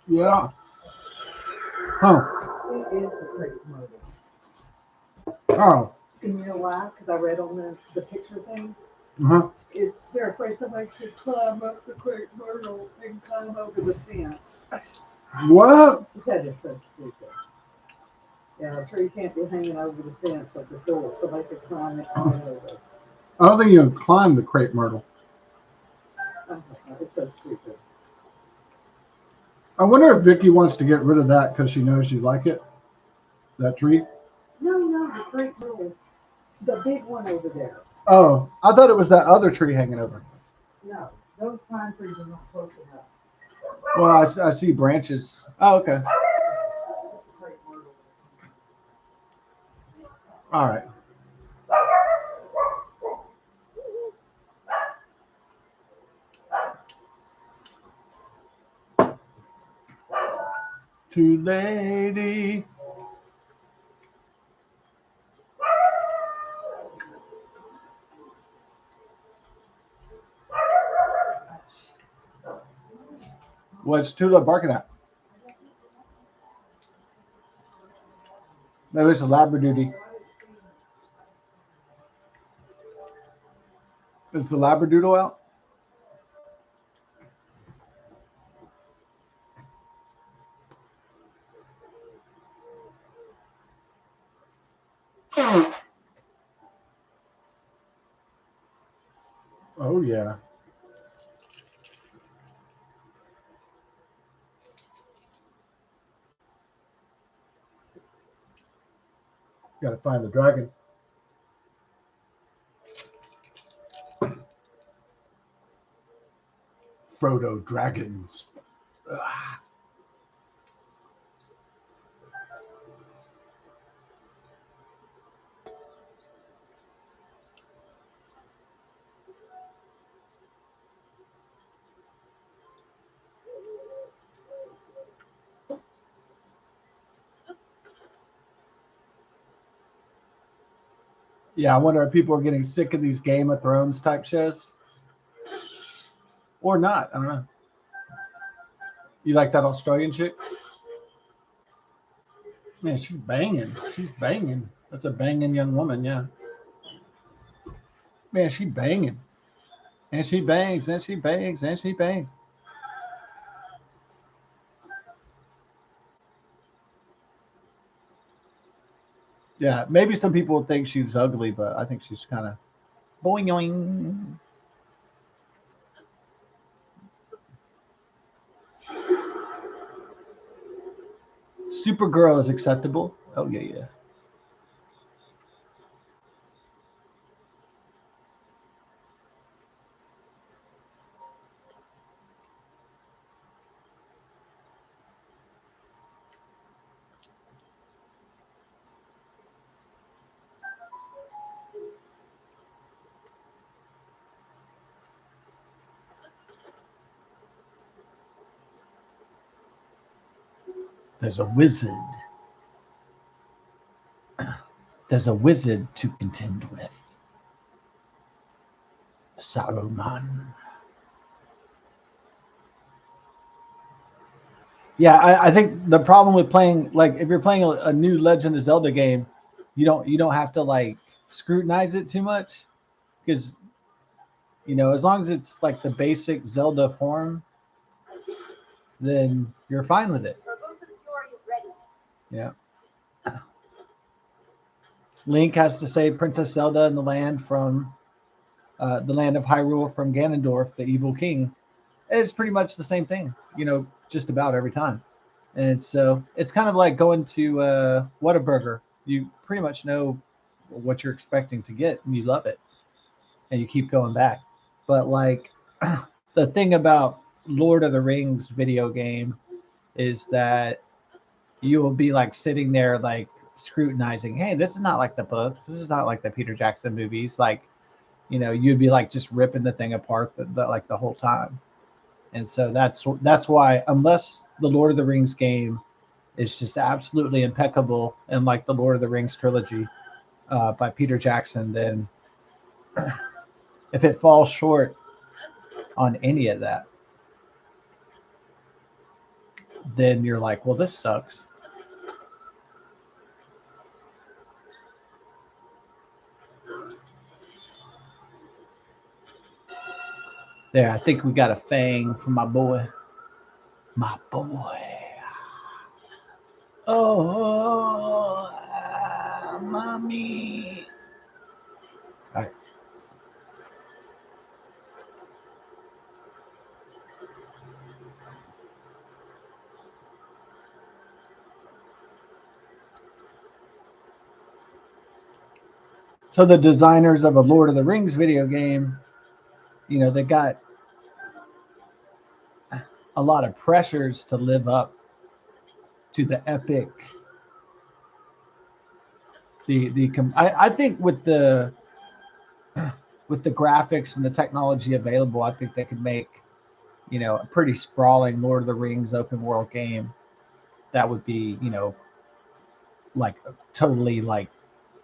Yeah. Huh. It is the crepe myrtle. Oh. And you know why? Because I read on the picture things. Uh-huh. They're afraid somebody could climb up the crepe myrtle and climb over the fence. What? That is so stupid. Yeah, a tree can't be hanging over the fence at the door. Somebody could climb it and get over. I don't think you can climb the crepe myrtle. Oh, it's so stupid. I wonder if Vicky wants to get rid of that because she knows you like it. That tree. No, the crepe myrtle, the big one over there. Oh, I thought it was that other tree hanging over. No, those pine trees are not close enough. Well, I see branches. Oh, okay. It's the crepe myrtle. All right. Too lady. What's Tula barking at? Maybe it's a Labradoodle. Is the Labradoodle out? Oh yeah. Got to find the dragon. Frodo dragons. Ugh. Yeah, I wonder if people are getting sick of these Game of Thrones type shows or not. I don't know. You like that Australian chick? Man, she's banging. She's banging. That's a banging young woman, yeah. Man, she banging. And she bangs, and she bangs, and she bangs. Yeah, maybe some people would think she's ugly, but I think she's kind of boing. Supergirl is acceptable. Oh yeah, yeah. There's a wizard. There's a wizard to contend with. Saruman. Yeah, I think the problem with playing, like, if you're playing a new Legend of Zelda game, you don't have to like scrutinize it too much, because as long as it's like the basic Zelda form, then you're fine with it. Yeah. Link has to save Princess Zelda in the land of Hyrule from Ganondorf, the evil king. It's pretty much the same thing, just about every time. And so it's kind of like going to Whataburger. You pretty much know what you're expecting to get, and you love it, and you keep going back. But like the thing about Lord of the Rings video game is that you will be like sitting there like scrutinizing, hey, this is not like the books, this is not like the Peter Jackson movies. Like, you'd be like just ripping the thing apart like the whole time. And so that's why, unless the Lord of the Rings game is just absolutely impeccable, and like the Lord of the Rings trilogy by Peter Jackson, then if it falls short on any of that, then you're like, well, this sucks. There, I think we got a fang from my boy. My boy. Oh, mommy. All right. So the designers of a Lord of the Rings video game, they got a lot of pressures to live up to the epic. I think with the graphics and the technology available, I think they could make a pretty sprawling Lord of the Rings open world game that would be like totally like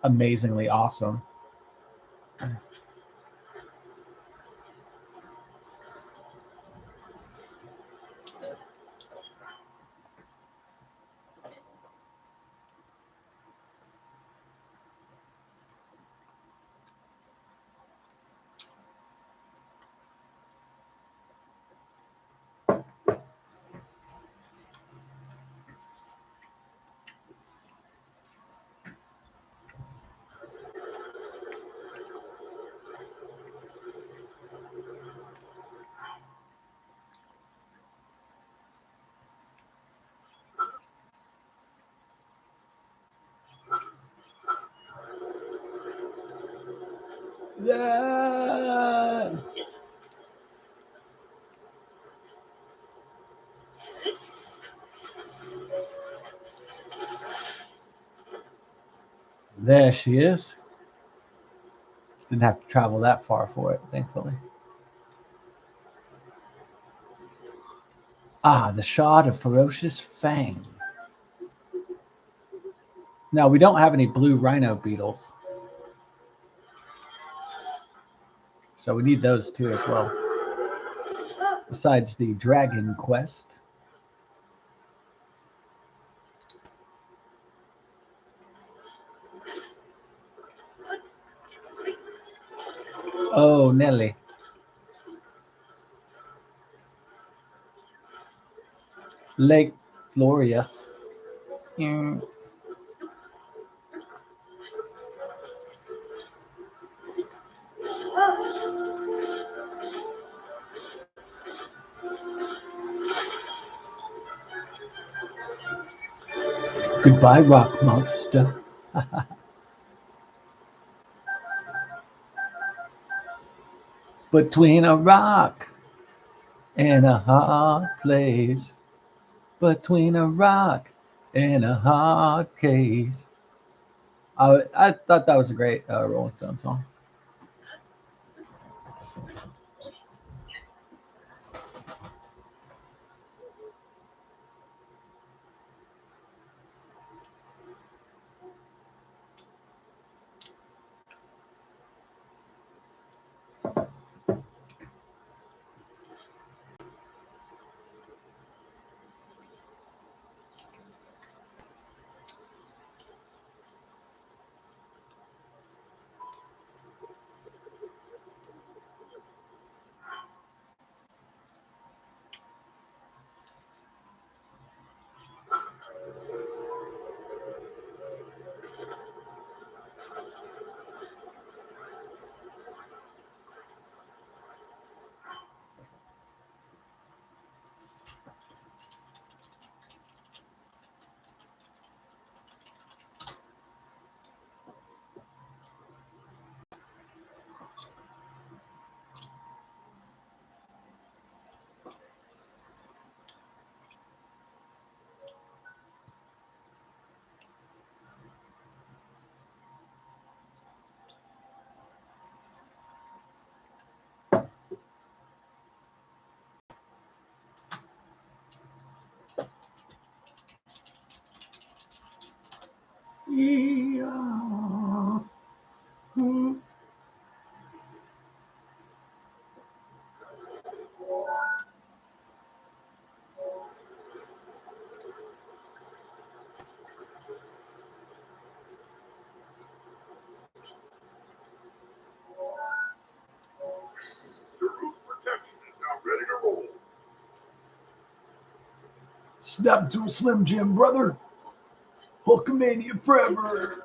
amazingly awesome. Yeah. There she is. Didn't have to travel that far for it, thankfully. Ah, the shard of ferocious fang. Now, we don't have any blue rhino beetles, so we need those too as well. Besides the dragon quest. Oh, Nelly. Lake Gloria. Mm. Goodbye, rock monster. Between a rock and a hard place. Between a rock and a hard case. I thought that was a great Rolling Stone song. Yeah. The roof protection is now ready to roll. Snap to a Slim Jim, brother. Hulkamania forever.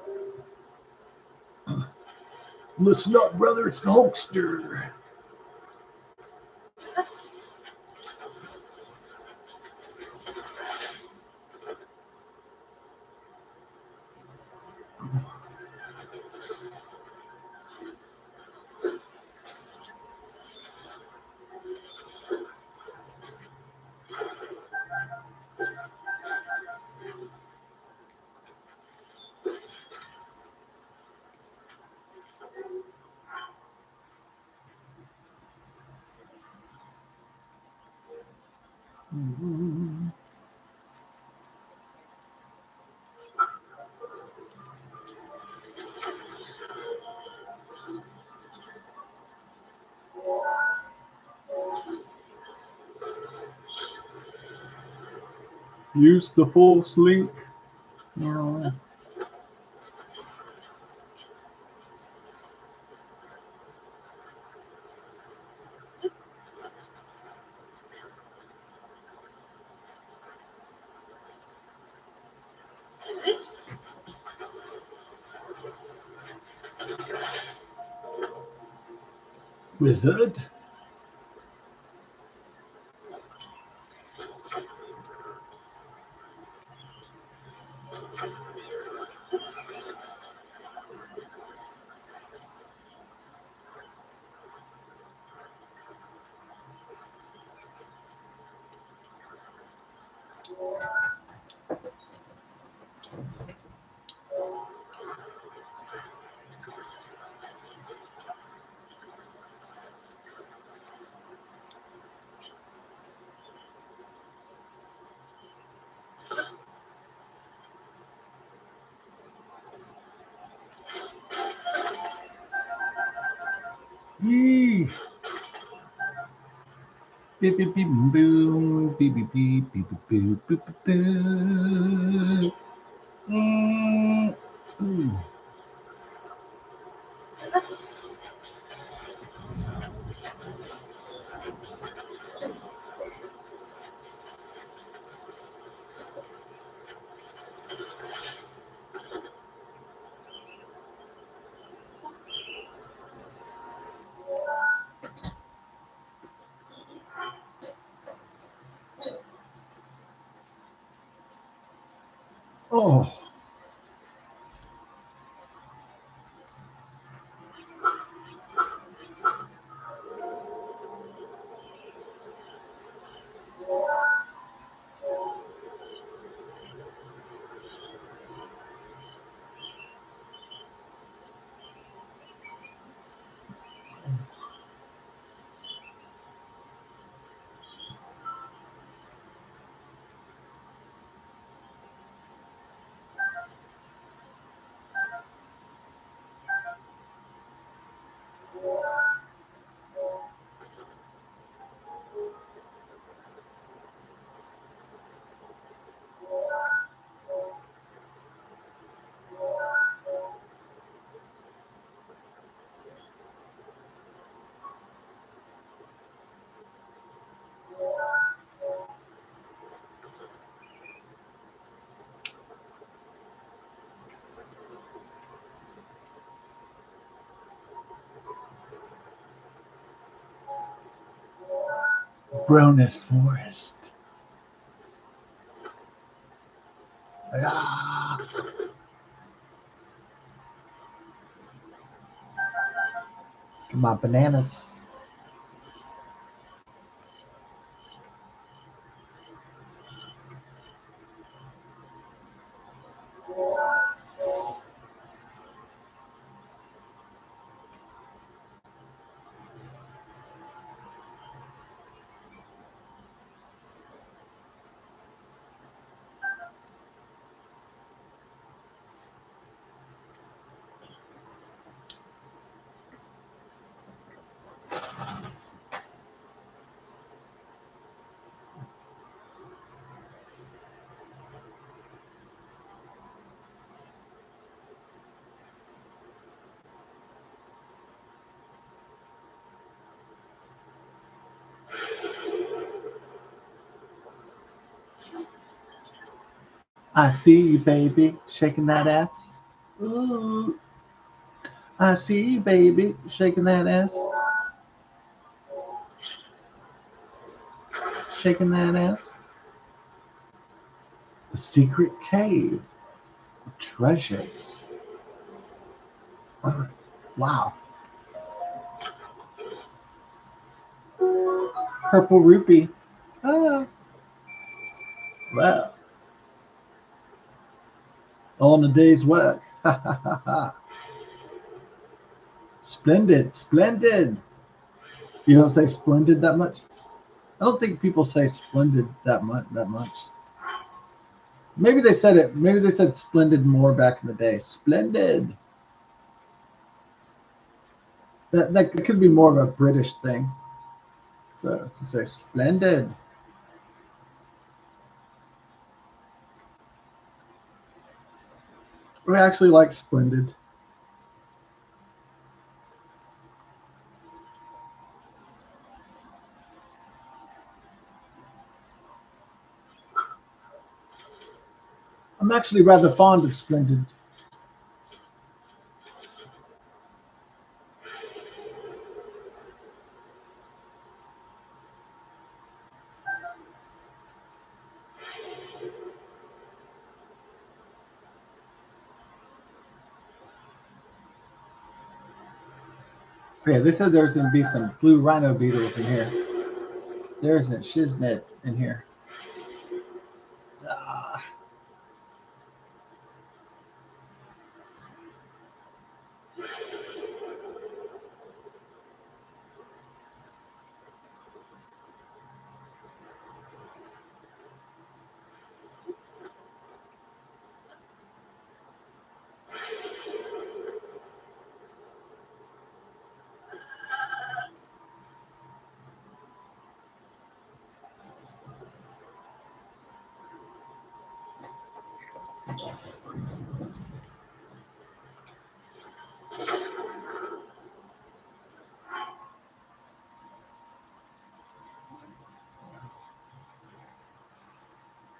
Listen up, brother. It's the Hulkster. Use the false link. Yeah. Wizard. Yee. Beep beep beep boom. Beep beep beep beep beep boop boop boop boop. Ooh. Oh, Bronus Forest. Ah, come on, bananas. I see you, baby, shaking that ass. Ooh, I see you, baby, shaking that ass. Shaking that ass. The secret cave of treasures. Wow. Purple rupee. Ah, well, all in a day's work. Ha ha ha ha. Splendid, splendid. You don't say splendid that much? I don't think people say splendid that much. That much. Maybe they said it. Maybe they said splendid more back in the day. Splendid. That could be more of a British thing. So to say splendid. We actually like splendid. I'm actually rather fond of splendid. Yeah, they said there's going to be some blue rhino beetles in here. There isn't shiznit in here. Ah.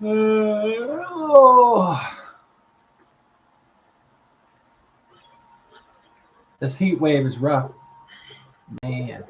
Oh. This heat wave is rough, man.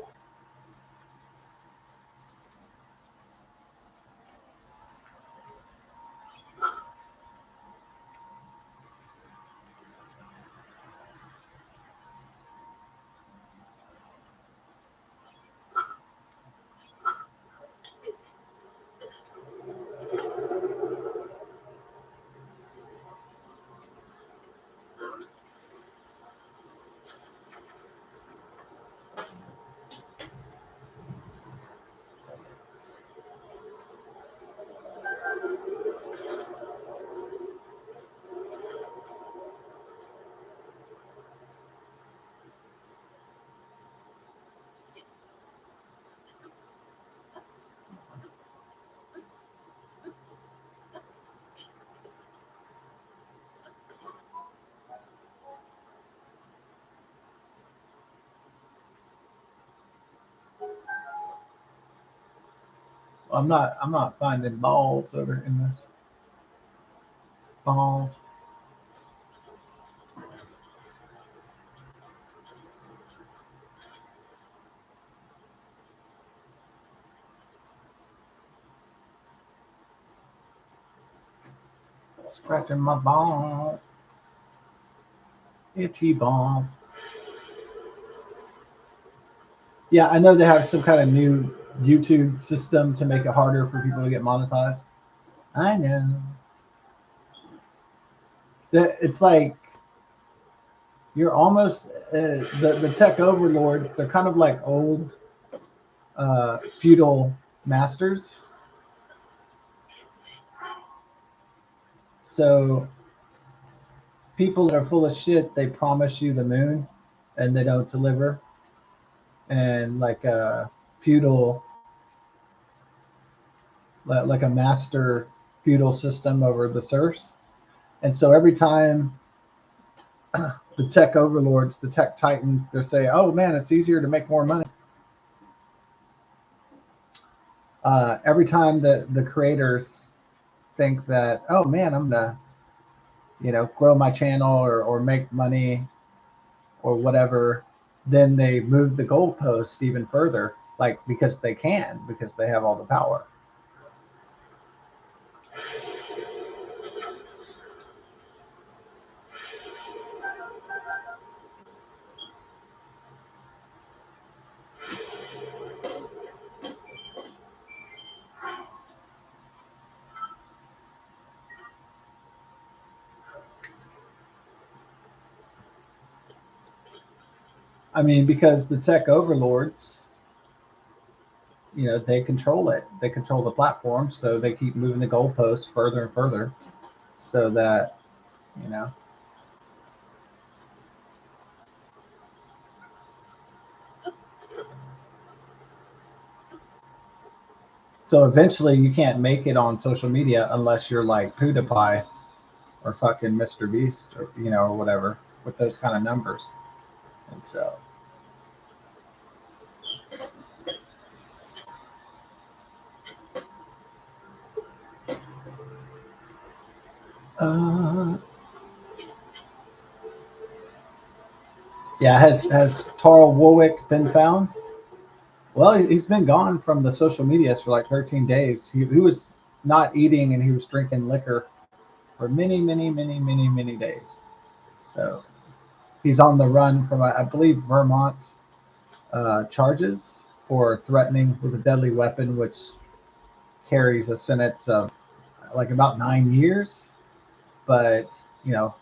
I'm not finding balls over in this. Balls. Scratching my ball. Itchy balls. Yeah, I know they have some kind of new YouTube system to make it harder for people to get monetized. I know. That it's like you're almost the tech overlords. They're kind of like old feudal masters. So people that are full of shit, they promise you the moon, and they don't deliver. And like a feudal, like a master feudal system over the serfs. And so every time the tech overlords, the tech titans, they're saying, "Oh man, it's easier to make more money." Every time the creators think that, "Oh man, I'm gonna, grow my channel or make money or whatever," then they move the goalpost even further, like because they can, because they have all the power. I mean, because the tech overlords, they control it. They control the platform, so they keep moving the goalposts further and further, so that you know. So eventually, you can't make it on social media unless you're like PewDiePie or fucking Mr. Beast, or or whatever, with those kind of numbers. And so, uh, yeah, has Tarl Warwick been found? Well, he's been gone from the social medias for like 13 days. He was not eating and he was drinking liquor for many, many, many, many, many days. So he's on the run from, I believe, Vermont charges for threatening with a deadly weapon, which carries a sentence of like about 9 years. But, you know,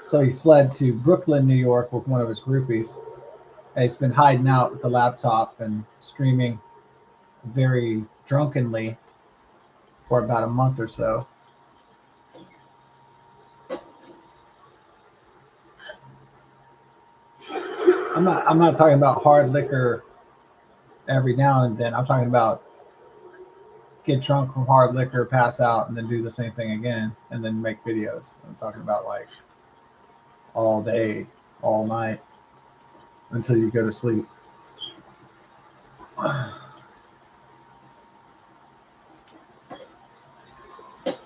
so he fled to Brooklyn, New York with one of his groupies. And he's been hiding out with the laptop and streaming very drunkenly for about a month or so. I'm not talking about hard liquor every now and then. I'm talking about get drunk from hard liquor, pass out, and then do the same thing again, and then make videos. I'm talking about like all day, all night until you go to sleep.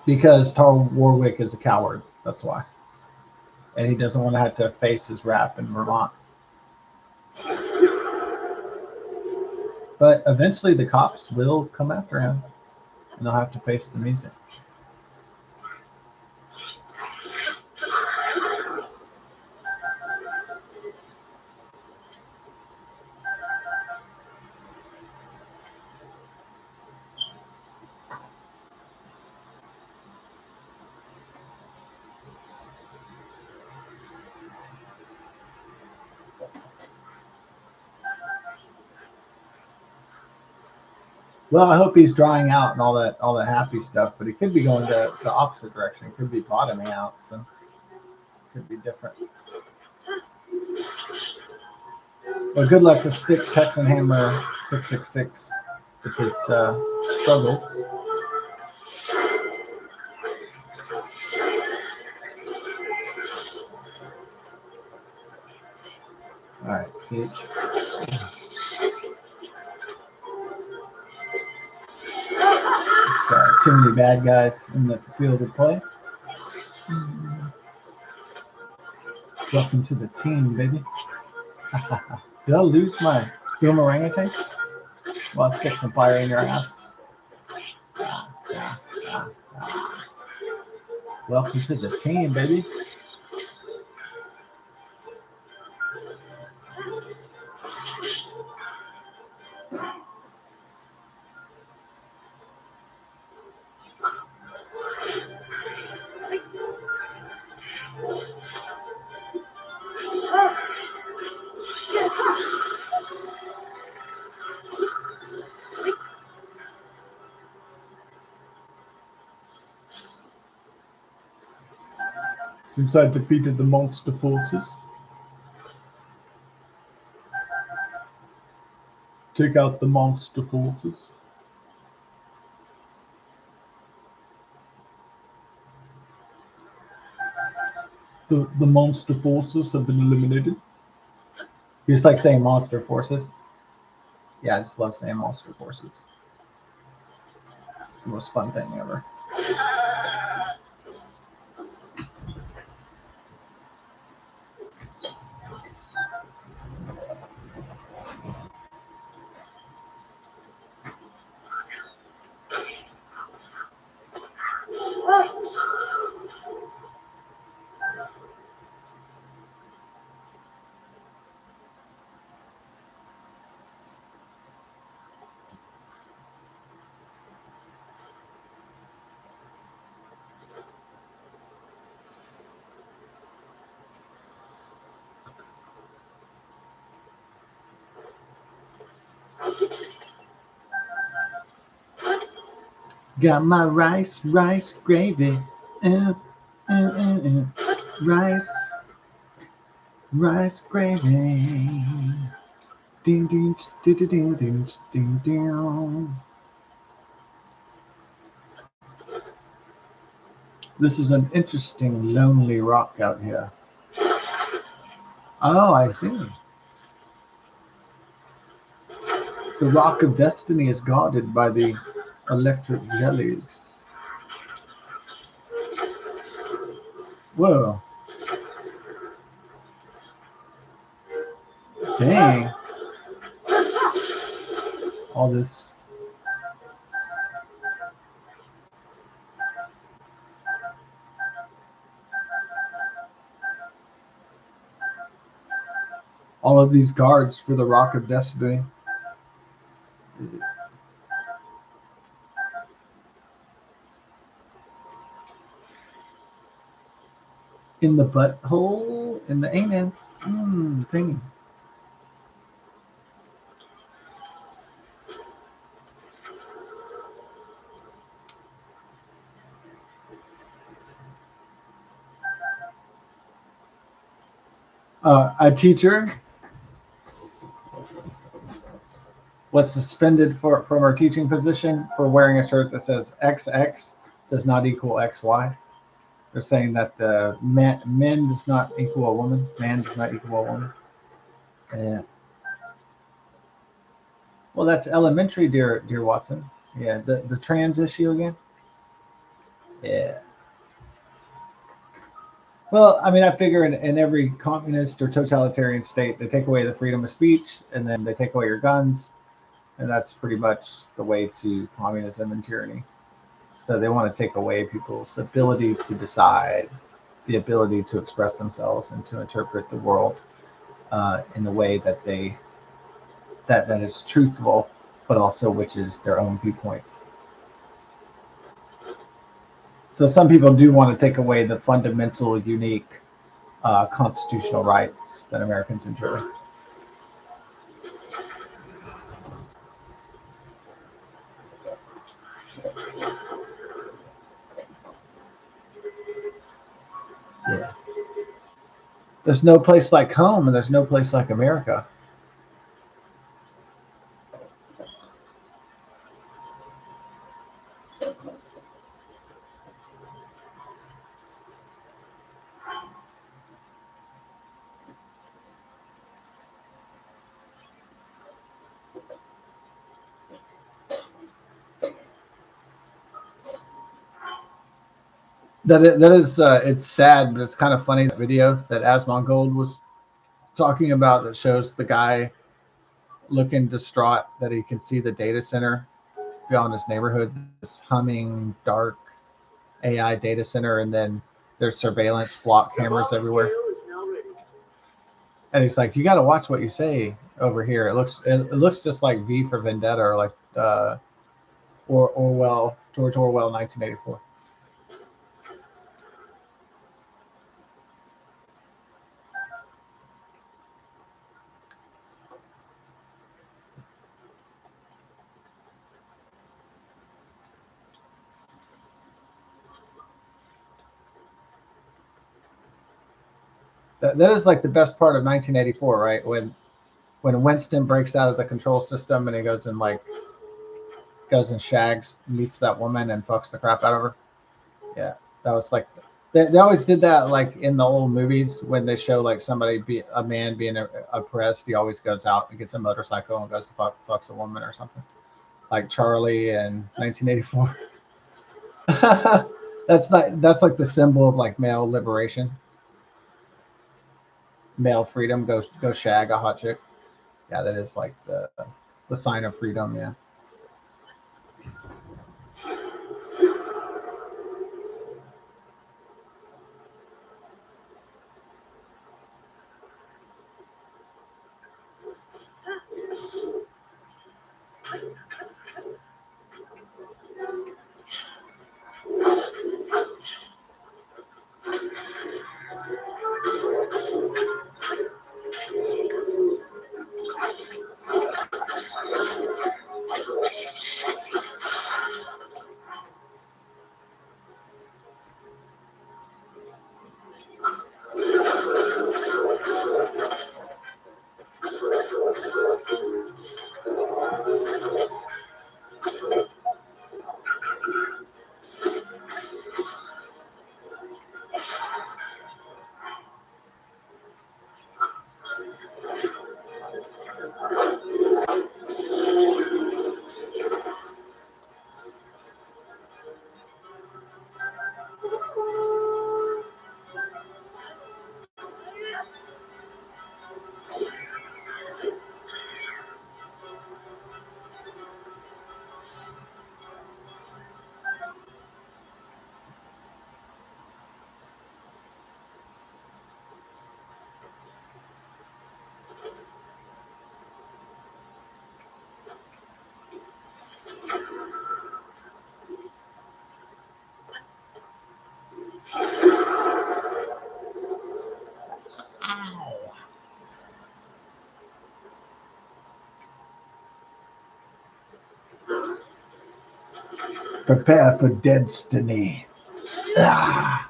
Because Tarl Warwick is a coward. That's why. And he doesn't want to have to face his rap in Vermont. But eventually the cops will come after him and they'll have to face the music. Well, I hope he's drying out and all that happy stuff, but he could be going the opposite direction. It could be bottoming out, so it could be different. Well, good luck to Styx Hexenhammer 666 with his struggles. All right, Peach. Too many bad guys in the field of play. Welcome to the team, baby. Did I lose my boomerang tank? Well, I'll stick some fire in your ass. Welcome to the team, baby. Since I defeated the monster forces, take out the monster forces. The monster forces have been eliminated. You just like saying monster forces. Yeah, I just love saying monster forces. It's the most fun thing ever. Got my rice gravy. Rice gravy. Ding ding ding ding ding ding ding. This is an interesting lonely rock out here. Oh, I see. The rock of destiny is guarded by the electric jellies. Whoa. Dang. All this. All of these guards for the rock of destiny. In the butthole, in the anus. Thing. A teacher was suspended from her teaching position for wearing a shirt that says XX does not equal XY. They're saying that the men does not equal a woman. Man does not equal a woman. Yeah. Well, that's elementary, dear Watson. Yeah, the trans issue again. Yeah. Well, I mean, I figure in every communist or totalitarian state, they take away the freedom of speech, and then they take away your guns, and that's pretty much the way to communism and tyranny. So they want to take away people's ability to decide, the ability to express themselves and to interpret the world in the way that that is truthful, but also which is their own viewpoint. So some people do want to take away the fundamental, unique constitutional rights that Americans enjoy. Yeah. There's no place like home, and there's no place like America. that is it's sad, but it's kind of funny. That video that Asmongold was talking about that shows the guy looking distraught that he can see the data center beyond his neighborhood, this humming dark AI data center, and then there's surveillance flock cameras everywhere. And he's like, "You got to watch what you say over here. It looks just like V for Vendetta, or like Orwell, George Orwell, 1984." That is like the best part of 1984, right? When Winston breaks out of the control system and he goes and shags, meets that woman and fucks the crap out of her. Yeah, that was like they always did that like in the old movies when they show like a man being oppressed. He always goes out and gets a motorcycle and goes to fucks a woman or something, like Charlie in 1984. That's like the symbol of like male liberation, male freedom. Go shag a hot chick. Yeah, that is like the sign of freedom. Yeah. Prepare for destiny. Ah,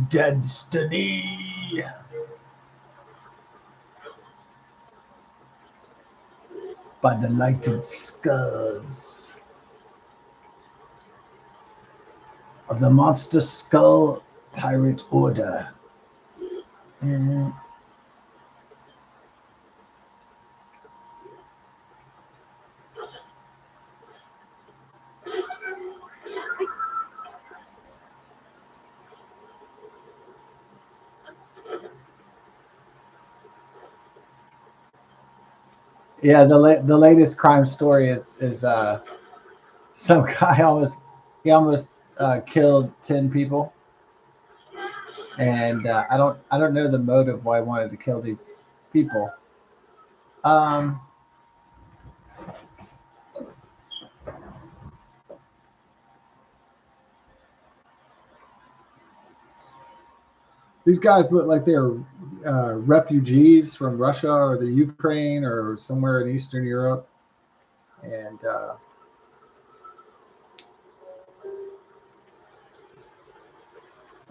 destiny. By the lighted skulls of the Monster Skull Pirate Order. Mm. Yeah, the latest crime story is some guy almost killed 10 people, and I don't know the motive why he wanted to kill these people. Um, these guys look like they're refugees from Russia or the Ukraine or somewhere in Eastern Europe, and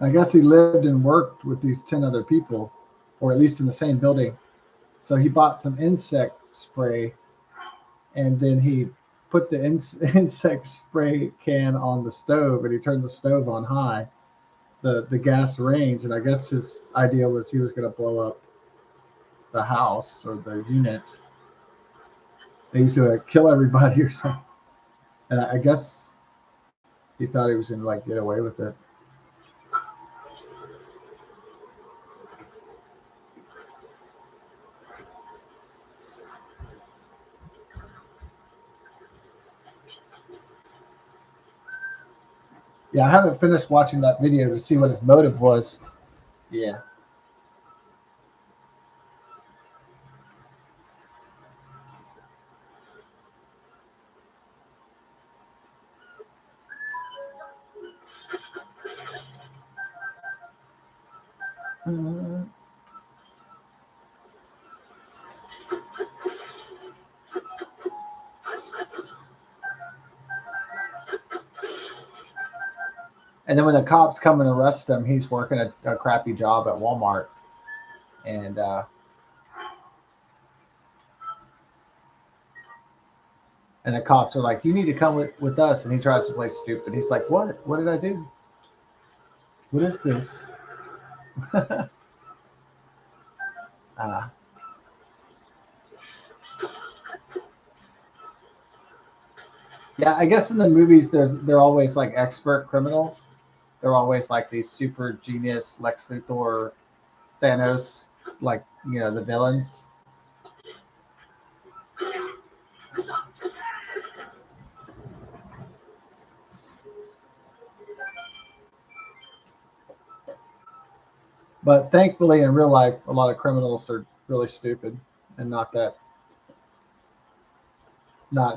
I guess he lived and worked with these 10 other people, or at least in the same building. So he bought some insect spray, and then he put the insect spray can on the stove, and he turned the stove on high, the gas range, and I guess his idea was he was going to blow up the house or the unit. He was going to kill everybody or something. And I guess, He thought he was gonna like get away with it. Yeah, I haven't finished watching that video to see what his motive was. Yeah. Mhm. And then when the cops come and arrest him, he's working a crappy job at Walmart, and the cops are like, "You need to come with us," and he tries to play stupid. He's like, "What? What did I do? What is this?" uh, yeah, I guess in the movies, they're always like expert criminals. They're always like these super genius Lex Luthor, Thanos, like the villains. But thankfully, in real life, a lot of criminals are really stupid and not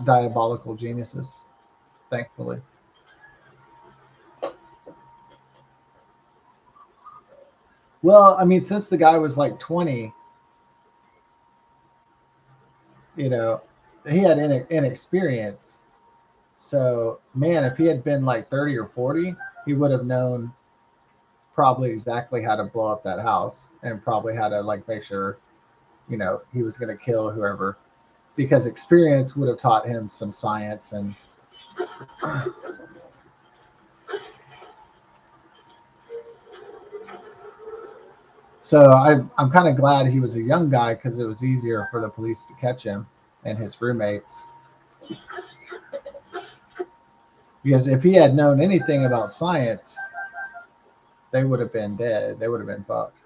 diabolical geniuses. Thankfully. Well, I mean, since the guy was like 20, you know, he had inexperience. So, man, if he had been like 30 or 40, he would have known probably exactly how to blow up that house and probably how to like make sure, he was going to kill whoever, because experience would have taught him some science. And so I'm kind of glad he was a young guy, because it was easier for the police to catch him and his roommates. Because if he had known anything about science, they would have been dead. They would have been fucked.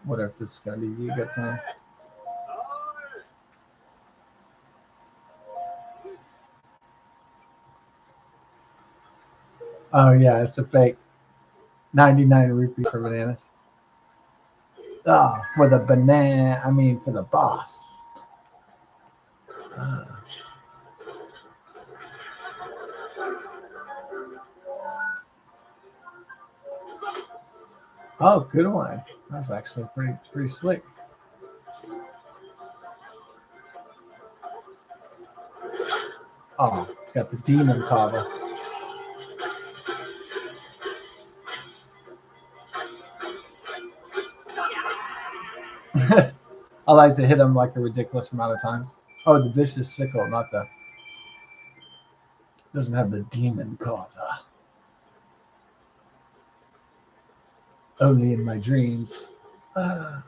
What if this is going to be you, good man? Oh, yeah, it's a fake 99 rupees for bananas. Oh, for the banana, I mean, for the boss. Uh, oh, good one. That was actually pretty slick. Oh, it's got the demon kava. I like to hit him like a ridiculous amount of times. Oh, the vicious sickle, not the. Doesn't have the demon kava. Only in my dreams. Uh,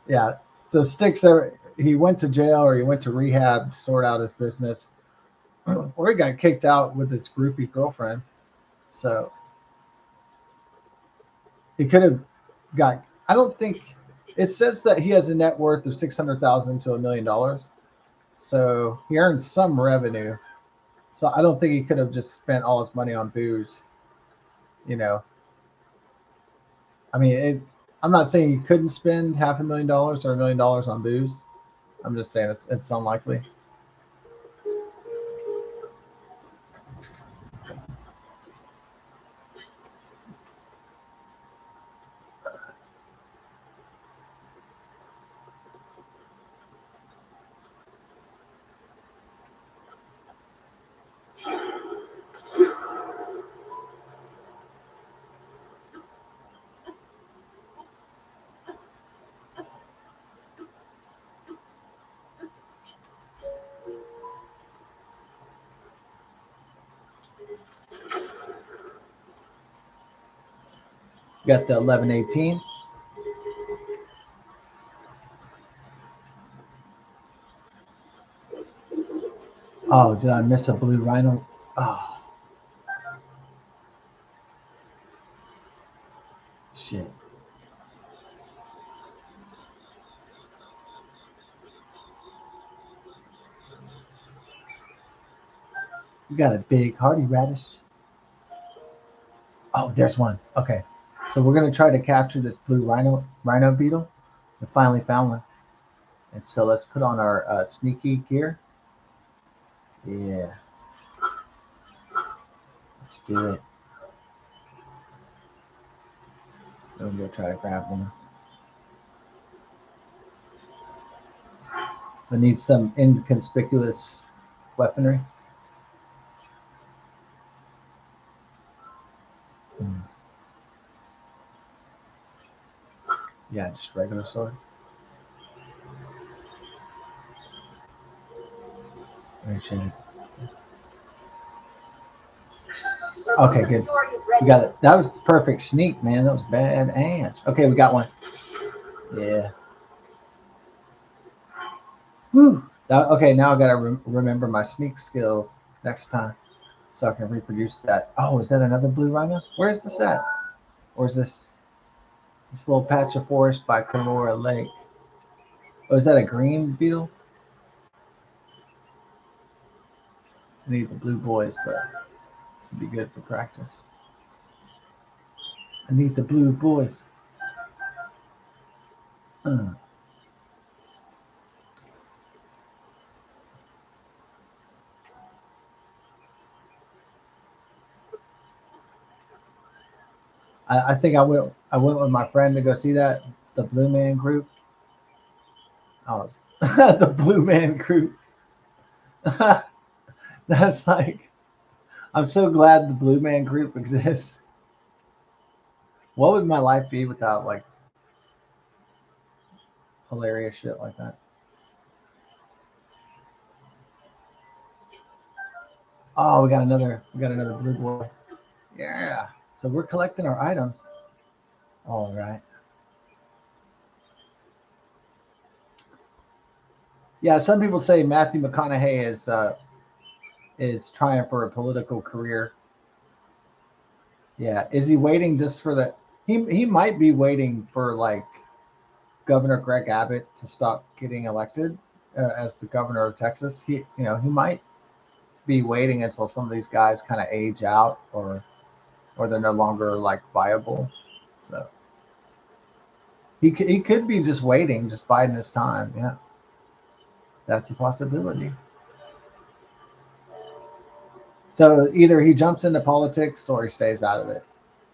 yeah. So Sticks, he went to jail or he went to rehab to sort out his business, or he got kicked out with his groupie girlfriend. So he could have got. I don't think it says that he has a net worth of 600,000 to $1 million. So he earned some revenue. So I don't think he could have just spent all his money on booze. You know, I mean, I'm not saying he couldn't spend $500,000 or $1 million on booze. I'm just saying it's unlikely. Got the 1118. Oh, did I miss a blue rhino? Oh, shit. You got a big hardy radish. Oh, there's one. Okay. So we're gonna try to capture this blue rhino beetle. We finally found one. And so let's put on our sneaky gear. Yeah, let's do it. I'm gonna try to grab one. I need some inconspicuous weaponry. Hmm. Yeah, just regular sword. Appreciate it. Okay, good. We got it. That was perfect sneak, man. That was bad ass. Okay, we got one. Yeah. Whew. Okay, now I gotta remember my sneak skills next time, so I can reproduce that. Oh, is that another blue rhino? Where is this at? Or is this little patch of forest by Kalora Lake? Oh, is that a green beetle? I need the blue boys, but this would be good for practice. I need the blue boys. Uh. I think I went with my friend to go see that the Blue Man Group. I was the Blue Man Group. That's like I'm so glad the Blue Man Group exists. What would my life be without like hilarious shit like that? Oh, we got another blue boy. Yeah. So we're collecting our items. All right. Yeah. Some people say Matthew McConaughey is trying for a political career. Yeah. Is he waiting just for the? He might be waiting for like Governor Greg Abbott to stop getting elected as the governor of Texas. He might be waiting until some of these guys kind of age out or they're no longer like viable. So he could be just waiting, just biding his time. Yeah, that's a possibility. So either he jumps into politics or he stays out of it.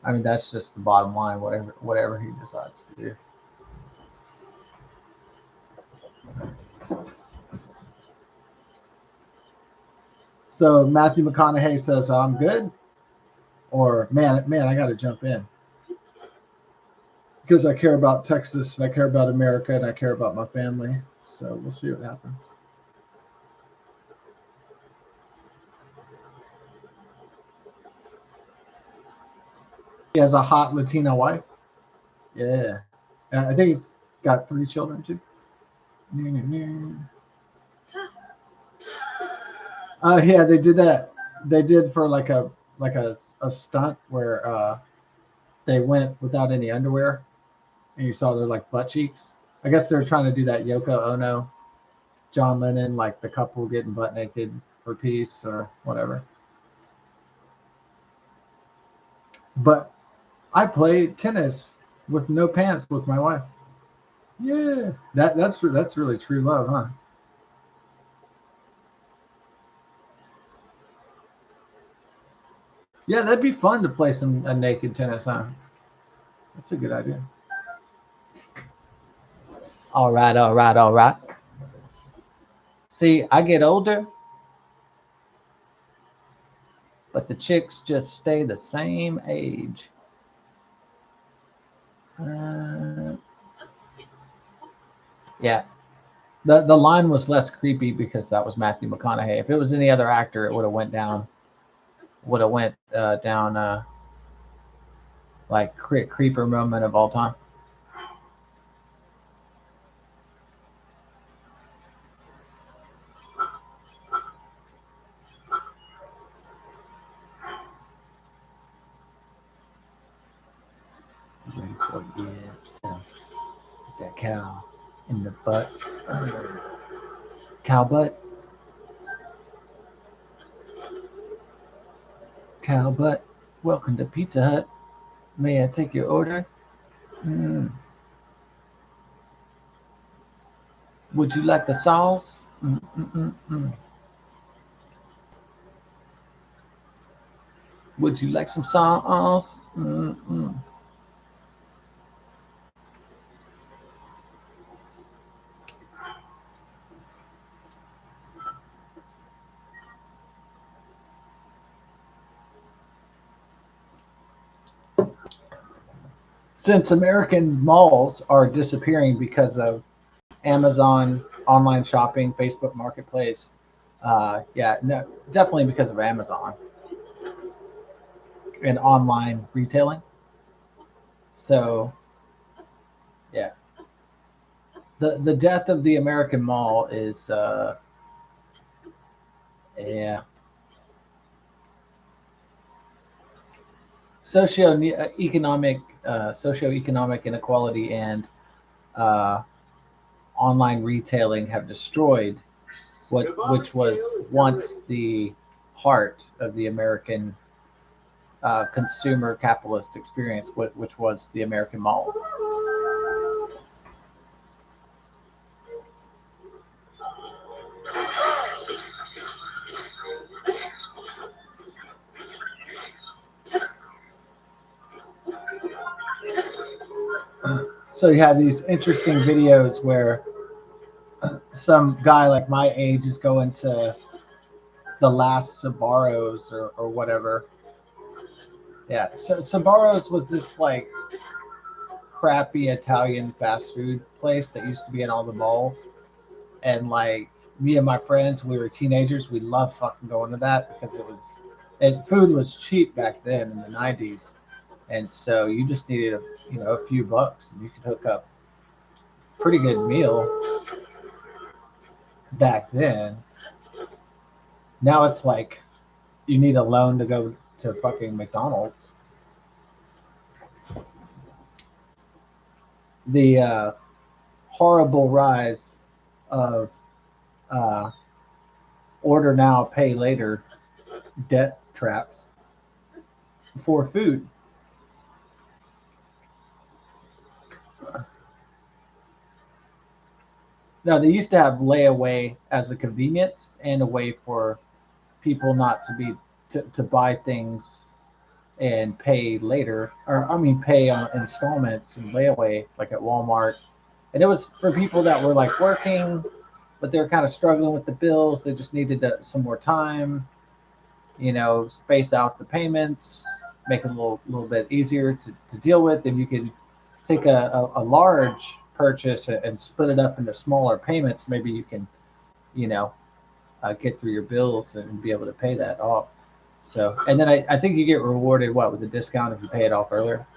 I mean, that's just the bottom line. Whatever he decides to do. So Matthew McConaughey says, "I'm good," or man, I got to jump in because I care about Texas and I care about America and I care about my family. So we'll see what happens. He has a hot Latina wife. Yeah. I think he's got 3 children too. Yeah, they did that. They did for like a stunt where they went without any underwear, and you saw their like butt cheeks. I guess they're trying to do that Yoko Ono, John Lennon, like the couple getting butt naked for peace or whatever. But I played tennis with no pants with my wife. Yeah, that's really true love, huh? Yeah, that'd be fun to play some a naked tennis, huh? That's a good idea. All right, all right, all right. See, I get older. but the chicks just stay the same age. Uh, yeah, the line was less creepy because that was Matthew McConaughey. If it was any other actor, it would have went down. Would have went down like creeper moment of all time. Ready for it? Yeah. So, that cow in the butt. Cow butt. Cow butt. Welcome to Pizza Hut. May I take your order? Mm. Would you like the sauce? Mm-mm-mm-mm. Would you like some sauce? Mm-mm. Since American malls are disappearing because of Amazon online shopping, Facebook Marketplace, yeah, no, definitely because of Amazon and online retailing. So, yeah, the death of the American mall is, yeah, socioeconomic socioeconomic inequality and uh, online retailing have destroyed which was once the heart of the American consumer capitalist experience, which was the American malls. So you have these interesting videos where some guy like my age is going to the last Sabaros or whatever. Yeah, so Sabaros was this like crappy Italian fast food place that used to be in all the malls. And like me and my friends, we were teenagers. We loved fucking going to that because food was cheap back then in the '90s, and so you just needed a few bucks and you could hook up a pretty good meal back then. Now it's like you need a loan to go to fucking McDonald's. The horrible rise of uh, order now, pay later debt traps for food. Now they used to have layaway as a convenience and a way for people not to be to buy things and pay later, or I mean pay on installments and layaway like at Walmart. And it was for people that were like working, but they're kind of struggling with the bills. They just needed some more time, space out the payments, make it a little bit easier to deal with. And you can take a large purchase and split it up into smaller payments. Maybe you can, you know, get through your bills and be able to pay that off. So, and then I think you get rewarded what with a discount if you pay it off earlier.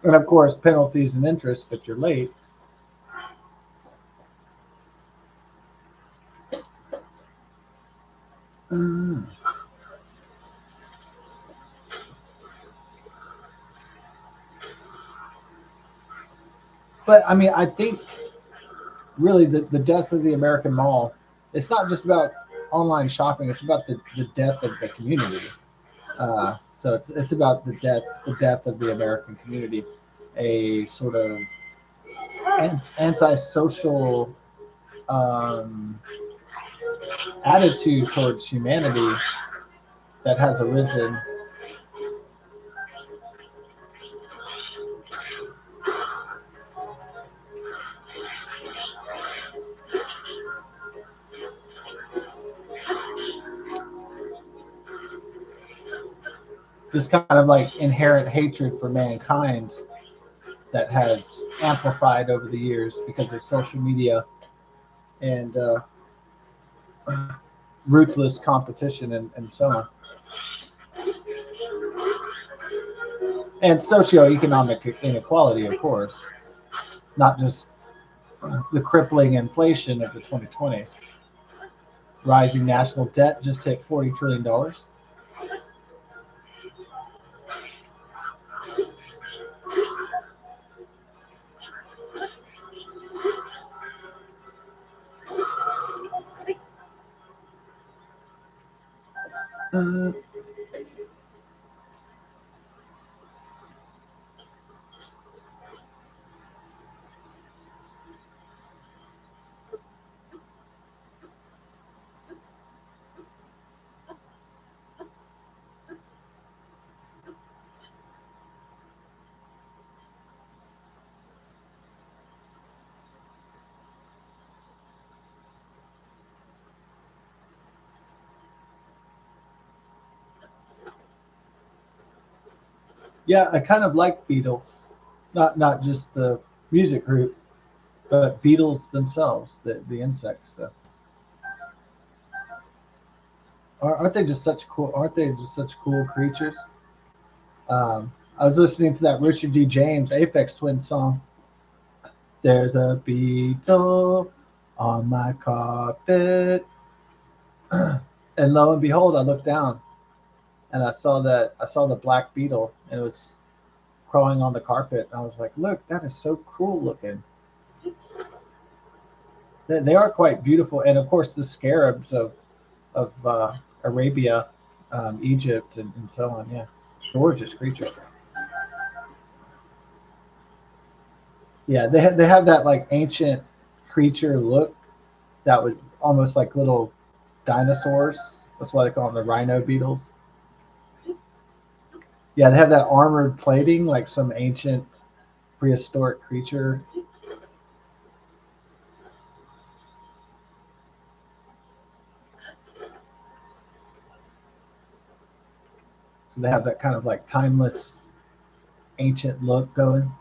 And of course, penalties and interest if you're late. Mm. But I mean, I think really the death of the American mall, it's not just about online shopping, it's about the death of the community. So it's about the death of the American community, a sort of antisocial um, attitude towards humanity that has arisen. this kind of like inherent hatred for mankind that has amplified over the years because of social media and ruthless competition and so on. And socioeconomic inequality, of course, not just the crippling inflation of the 2020s. Rising national debt just hit $40 trillion. Uh, yeah, I kind of like Beatles, not just the music group, but beetles themselves, the insects. So, aren't they just such cool? Aren't they just such cool creatures? I was listening to that Richard D. James Aphex Twin song. There's a beetle on my carpet, and lo and behold, I looked down and I saw the black beetle, and it was crawling on the carpet. And I was like, look, that is so cool looking. They are quite beautiful, and of course the scarabs of Arabia, Egypt, and so on. Yeah, gorgeous creatures. Yeah, they have that like ancient creature look that would almost like little dinosaurs. That's why they call them the rhino beetles. Yeah, they have that armored plating like some ancient prehistoric creature. So they have that kind of like timeless ancient look going.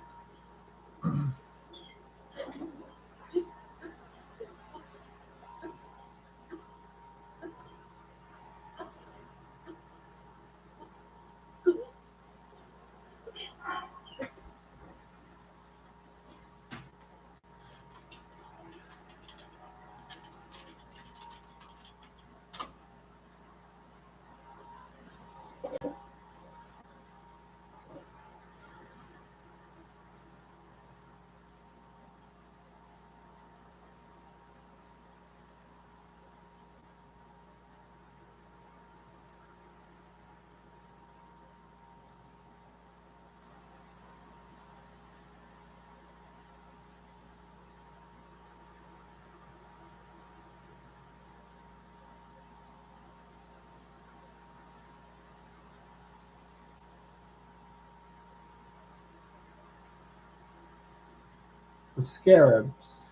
The scarabs.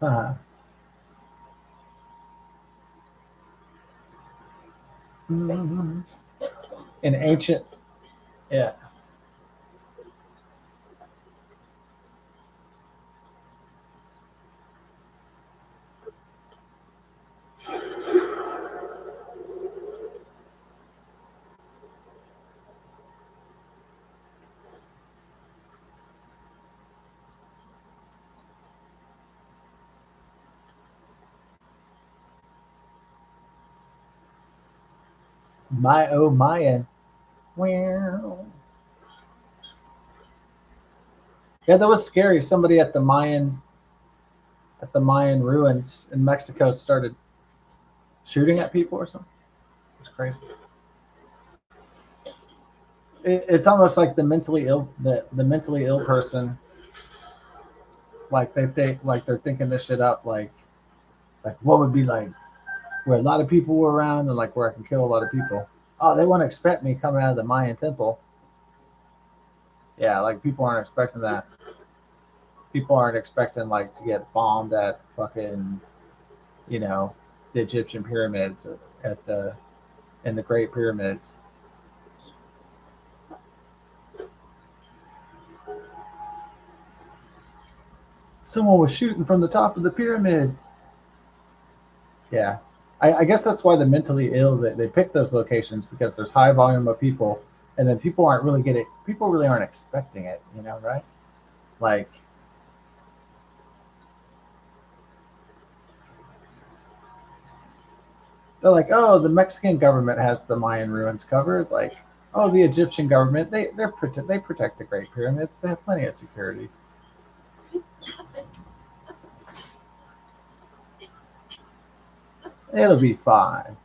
Uh, in ancient, yeah. My oh Mayan. Wow. Yeah, that was scary. Somebody at the Mayan ruins in Mexico started shooting at people or something. It's crazy. It's almost like the mentally ill person, like they think like they're thinking this shit up, like what would be like where a lot of people were around and like where I can kill a lot of people. Oh, they want to expect me coming out of the Mayan temple. Yeah, like people aren't expecting that. People aren't expecting like to get bombed at fucking, you know, the Egyptian pyramids or at the in the Great Pyramids. Someone was shooting from the top of the pyramid. Yeah. I guess that's why the mentally ill that they pick those locations because there's high volume of people and then people really aren't expecting it, right? Like they're like, oh, the Mexican government has the Mayan ruins covered. Like, oh, the Egyptian government, they protect the Great Pyramids. They have plenty of security. It'll be fine.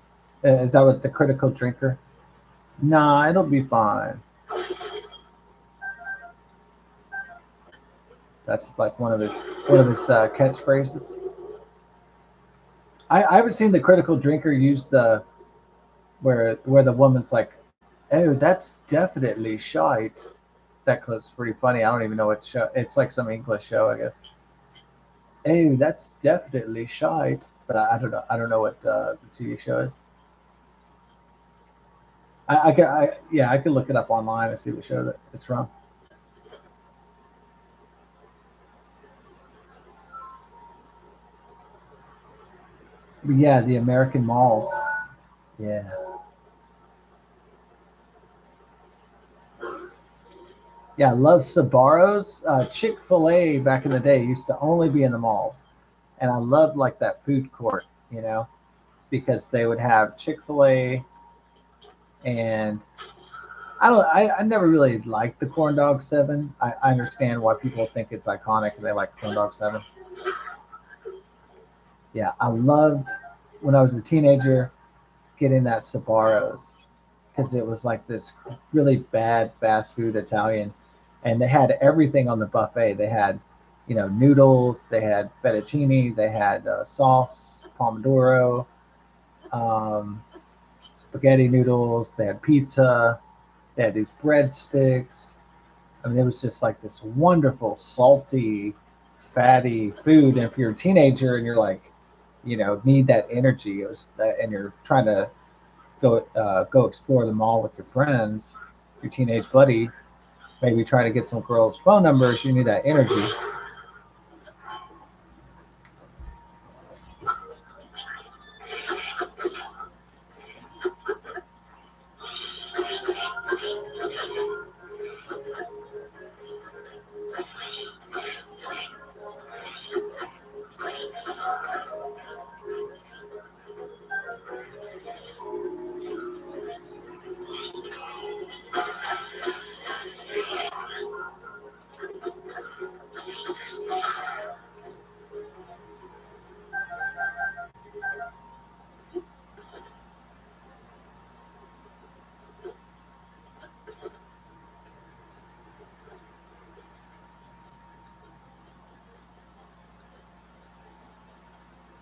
Is that what the critical drinker? Nah, it'll be fine. That's like one of his catchphrases. I haven't seen the critical drinker use the where the woman's like, "Oh, that's definitely shite." That clip's pretty funny. I don't even know what show. It's like some English show, I guess. Oh, that's definitely shite. But I don't know. I don't know what the TV show is. Yeah, I could look it up online and see what show that it's from. But yeah, the American malls. Yeah. Yeah, I love Sabaros. Chick-fil-A back in the day used to only be in the malls. And I loved like that food court, because they would have Chick-fil-A and I never really liked the corn dog seven. I understand why people think it's iconic and they like corn dog seven. Yeah, I loved when I was a teenager getting that Sabaros because it was like this really bad fast food Italian, and they had everything on the buffet. They had, noodles, they had fettuccine, they had sauce, pomodoro, um, spaghetti noodles, they had pizza, they had these breadsticks. I mean, it was just like this wonderful, salty, fatty food. And if you're a teenager and you're like, need that energy, and you're trying to go explore the mall with your friends, your teenage buddy, maybe try to get some girls' phone numbers. You need that energy.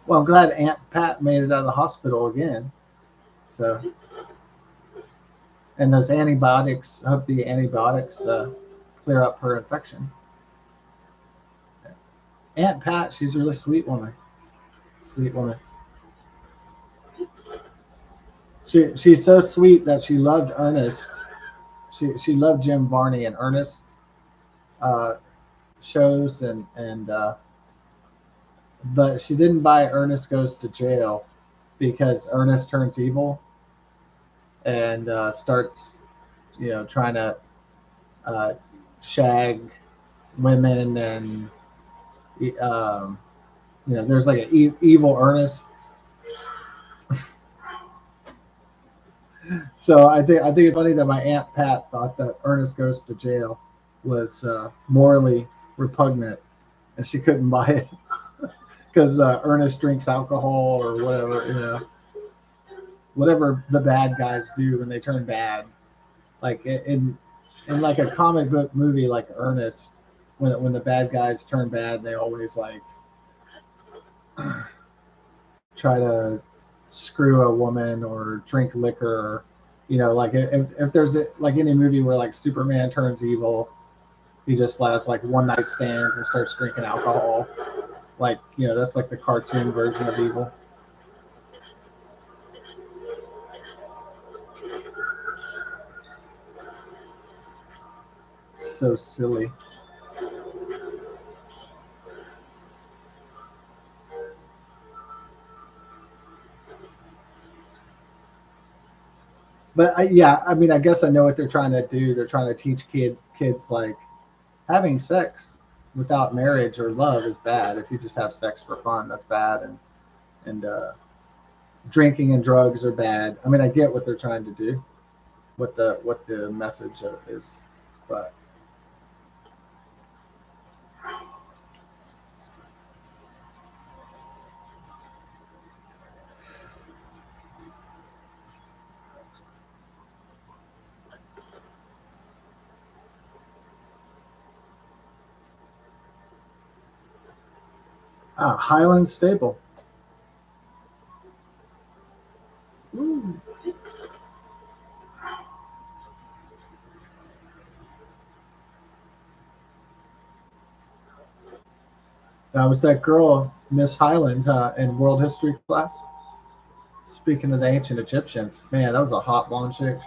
Well, I'm glad Aunt Pat made it out of the hospital again. So, and those antibiotics, I hope the antibiotics clear up her infection. Aunt Pat, she's a really sweet woman. Sweet woman. She's so sweet that she loved Ernest. She loved Jim Varney and Ernest uh, shows and but she didn't buy Ernest Goes to Jail because Ernest turns evil and starts trying to uh, shag women and um, there's like an evil Ernest. So I think it's funny that my Aunt Pat thought that Ernest Goes to Jail was morally repugnant, and she couldn't buy it because Ernest drinks alcohol or whatever, whatever the bad guys do when they turn bad. Like in like a comic book movie like Ernest, when the bad guys turn bad, they always like try to screw a woman or drink liquor. Like if there's like any movie where like Superman turns evil, he just has like one night stands and starts drinking alcohol. Like that's like the cartoon version of evil. so silly. But yeah, I mean, I guess I know what they're trying to do. They're trying to teach kids like having sex without marriage or love is bad. If you just have sex for fun, that's bad. And drinking and drugs are bad. I mean, I get what they're trying to do, what the message is, but Highland Stable. Ooh. That was that girl, Miss Highland, in world history class. Speaking of the ancient Egyptians, man, that was a hot blonde chick.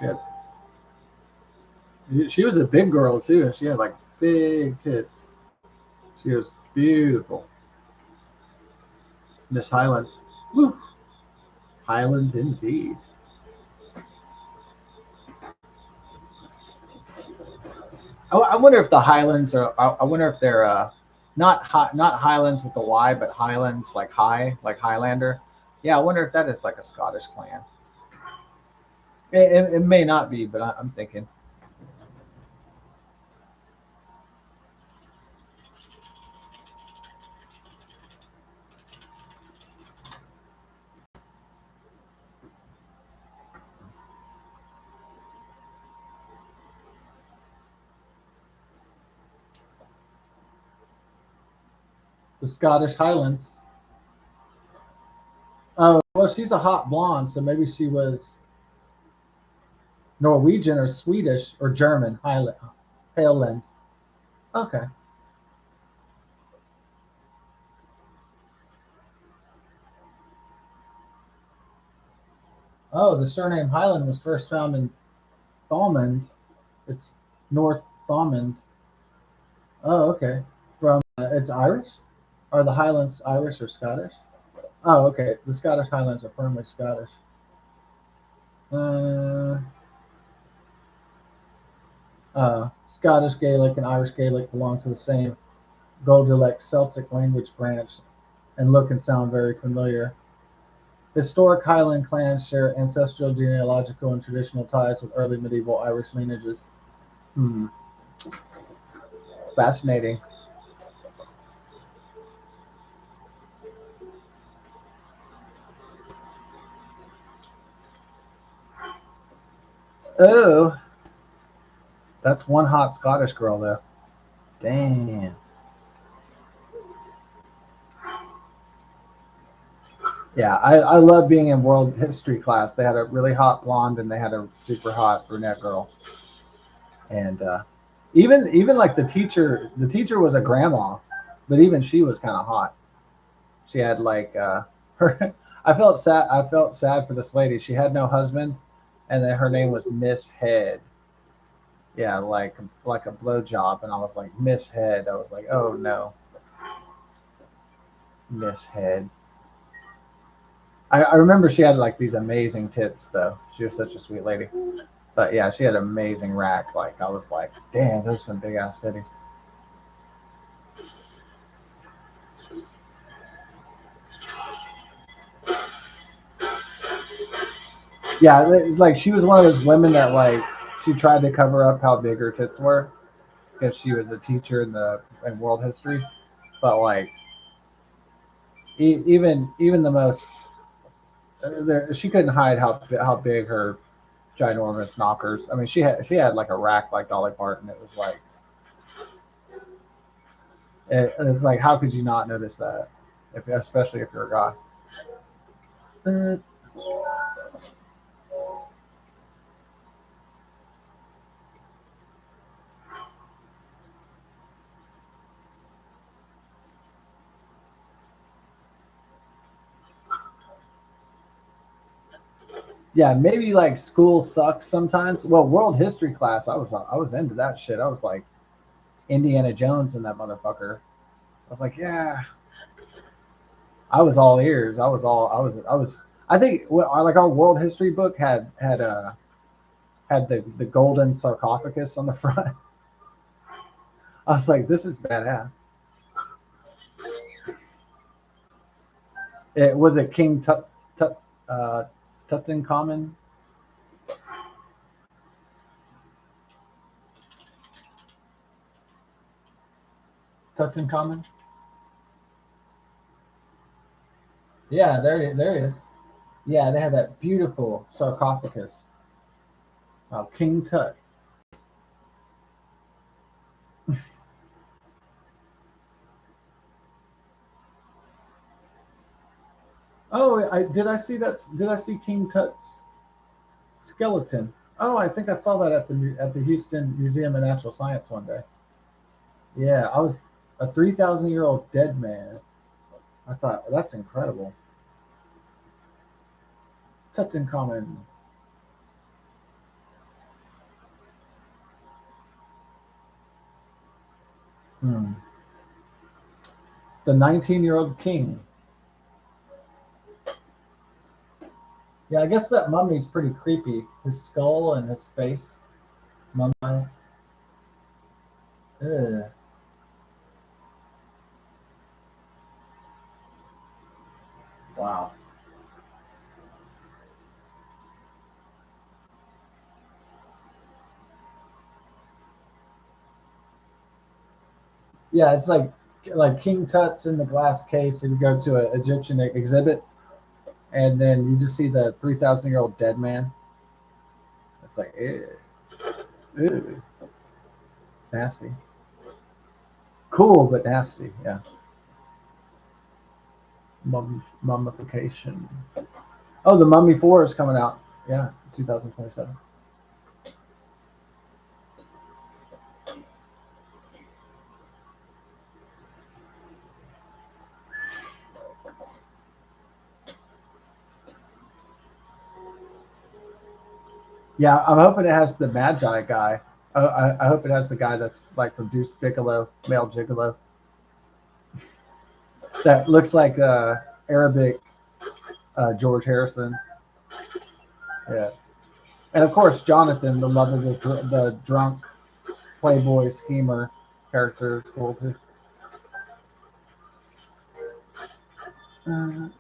She was a big girl too, and she had like big tits. She was beautiful, Miss Highland. Woo. Highland indeed. I wonder if the Highlands are. I wonder if they're not Highlands with the Y, but Highlands like high, like Highlander. Yeah, I wonder if that is like a Scottish clan. It may not be, but I'm thinking the Scottish Highlands. Oh, well, she's a hot blonde, so maybe she was Norwegian or Swedish or German Highland. Highlands. Okay. Oh, the surname Highland was first found in Thomond. It's North Thomond. Oh, okay. From it's Irish? Are the Highlands Irish or Scottish? Oh, okay. The Scottish Highlands are firmly Scottish. Uh, Scottish Gaelic and Irish Gaelic belong to the same Goldilect Celtic language branch and look and sound very familiar. Historic Highland clans share ancestral, genealogical, and traditional ties with early medieval Irish lineages. Hmm. Fascinating. Oh, that's one hot Scottish girl, though. Damn. Yeah, I love being in world history class. They had a really hot blonde and they had a super hot brunette girl. And even like the teacher was a grandma, but even she was kind of hot. She had like her. I felt sad for this lady. She had no husband, and then her name was Miss Head. Yeah, like a blowjob, and I was like Miss Head. I was like, oh no, Miss Head. I remember she had like these amazing tits though. She was such a sweet lady. But yeah, she had an amazing rack. Like I was like, damn, those are some big ass titties. Yeah, it's like she was one of those women that like she tried to cover up how big her tits were because she was a teacher in world history. But like even the most she couldn't hide how big her ginormous knockers. I mean, she had like a rack like Dolly Parton. It was like it's like how could you not notice that, if especially if you're a guy. Uh, yeah, maybe like school sucks sometimes. Well, world history class, I was into that shit. I was like, Indiana Jones in that motherfucker. I was like, yeah, I was all ears. I think like our world history book had the golden sarcophagus on the front. I was like, this is badass. It was it King Tut Tutankhamun. Tutankhamun. Yeah, there it is. Yeah, they had that beautiful sarcophagus. King Tut. Oh, I see that? Did I see King Tut's skeleton? Oh, I think I saw that at the Houston Museum of Natural Science one day. Yeah, I was a 3,000-year-old dead man. I thought that's incredible. Tutankhamun. Hmm. The 19-year-old king. Yeah, I guess that mummy's pretty creepy. His skull and his face. Mummy. Ugh. Wow. Yeah, it's like King Tut's in the glass case, and you go to an Egyptian exhibit, and then you just see the 3,000-year-old dead man. It's like, ew, ew, nasty. Cool, but nasty. Yeah. Mummification. Oh, the Mummy 4 is coming out. Yeah, 2027. Yeah, I'm hoping it has the Magi guy. I hope it has the guy that's like from Deuce Bigelow, male Gigolo, that looks like Arabic George Harrison. Yeah, and of course Jonathan, the lovable, the drunk playboy schemer character is cool too. Uh,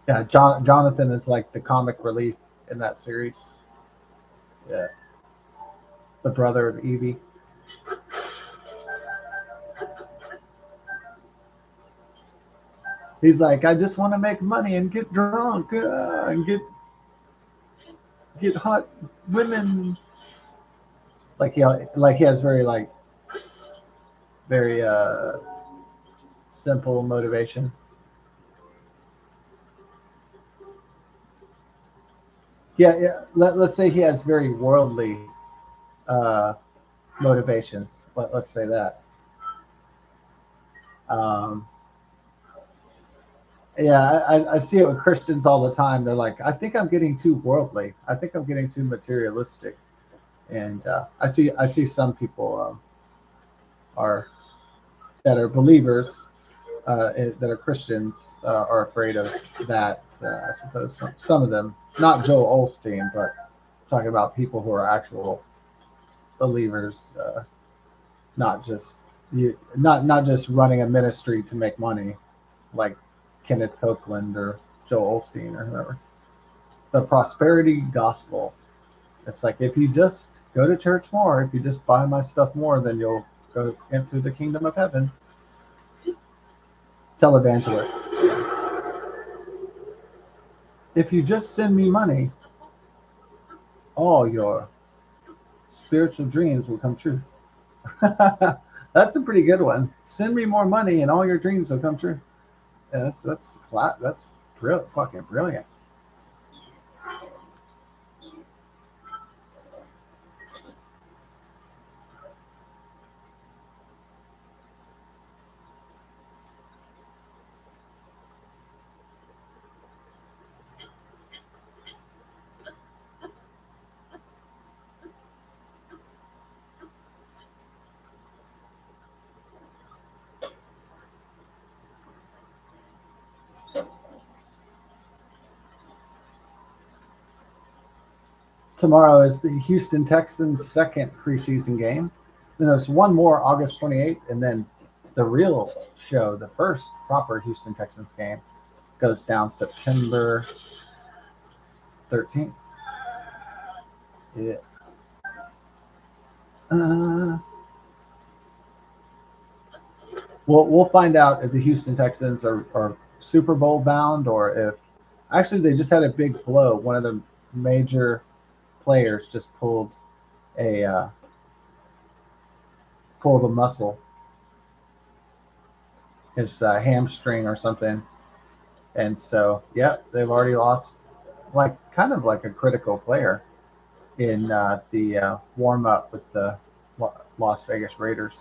yeah, Jonathan is like the comic relief in that series. Yeah, the brother of Evie. He's like, I just want to make money and get drunk and get hot women. Like he has very simple motivations. Yeah. Let's say he has very worldly uh, motivations. Let's say that. Um, yeah, I see it with Christians all the time. They're like, I think I'm getting too worldly. I think I'm getting too materialistic. And I see some people are that are believers that are Christians are afraid of that. I suppose some of them, not Joel Olstein, but talking about people who are actual believers, not just not just running a ministry to make money, like Kenneth Copeland or Joel Olstein or whoever. The prosperity gospel. It's like if you just go to church more, if you just buy my stuff more, then you'll go into the kingdom of heaven. Televangelists. If you just send me money, all your spiritual dreams will come true. That's a pretty good one. Send me more money, and all your dreams will come true. Yeah, that's flat. That's fucking brilliant. Tomorrow is the Houston Texans' second preseason game. Then there's one more August 28th, and then the real show, the first proper Houston Texans game, goes down September 13th. Yeah. Uh, we'll find out if the Houston Texans are Super Bowl bound or if actually they just had a big blow. One of the major players just a pulled a muscle, his hamstring or something, and so yep, they've already lost like kind of like a critical player in the warm up with the Las Vegas Raiders.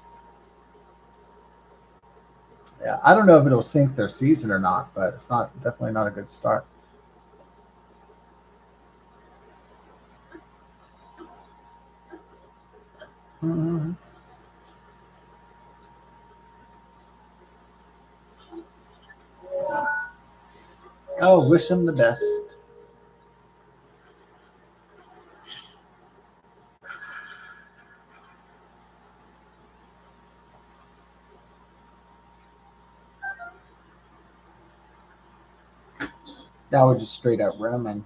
Yeah, I don't know if it'll sink their season or not, but it's not definitely not a good start. Mhm. Oh, wish them the best. That was just straight up Roman.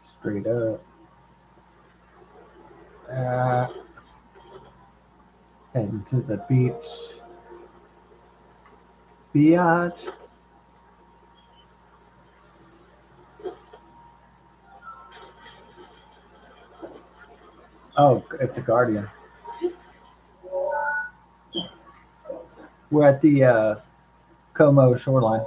Straight up. Uh, Heading to the beach. Biatch. Oh, it's a Guardian. We're at the Como shoreline.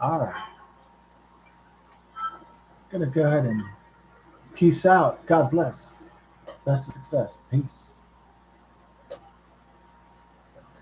All right. Gonna go ahead and peace out. God bless. Best of success. Peace.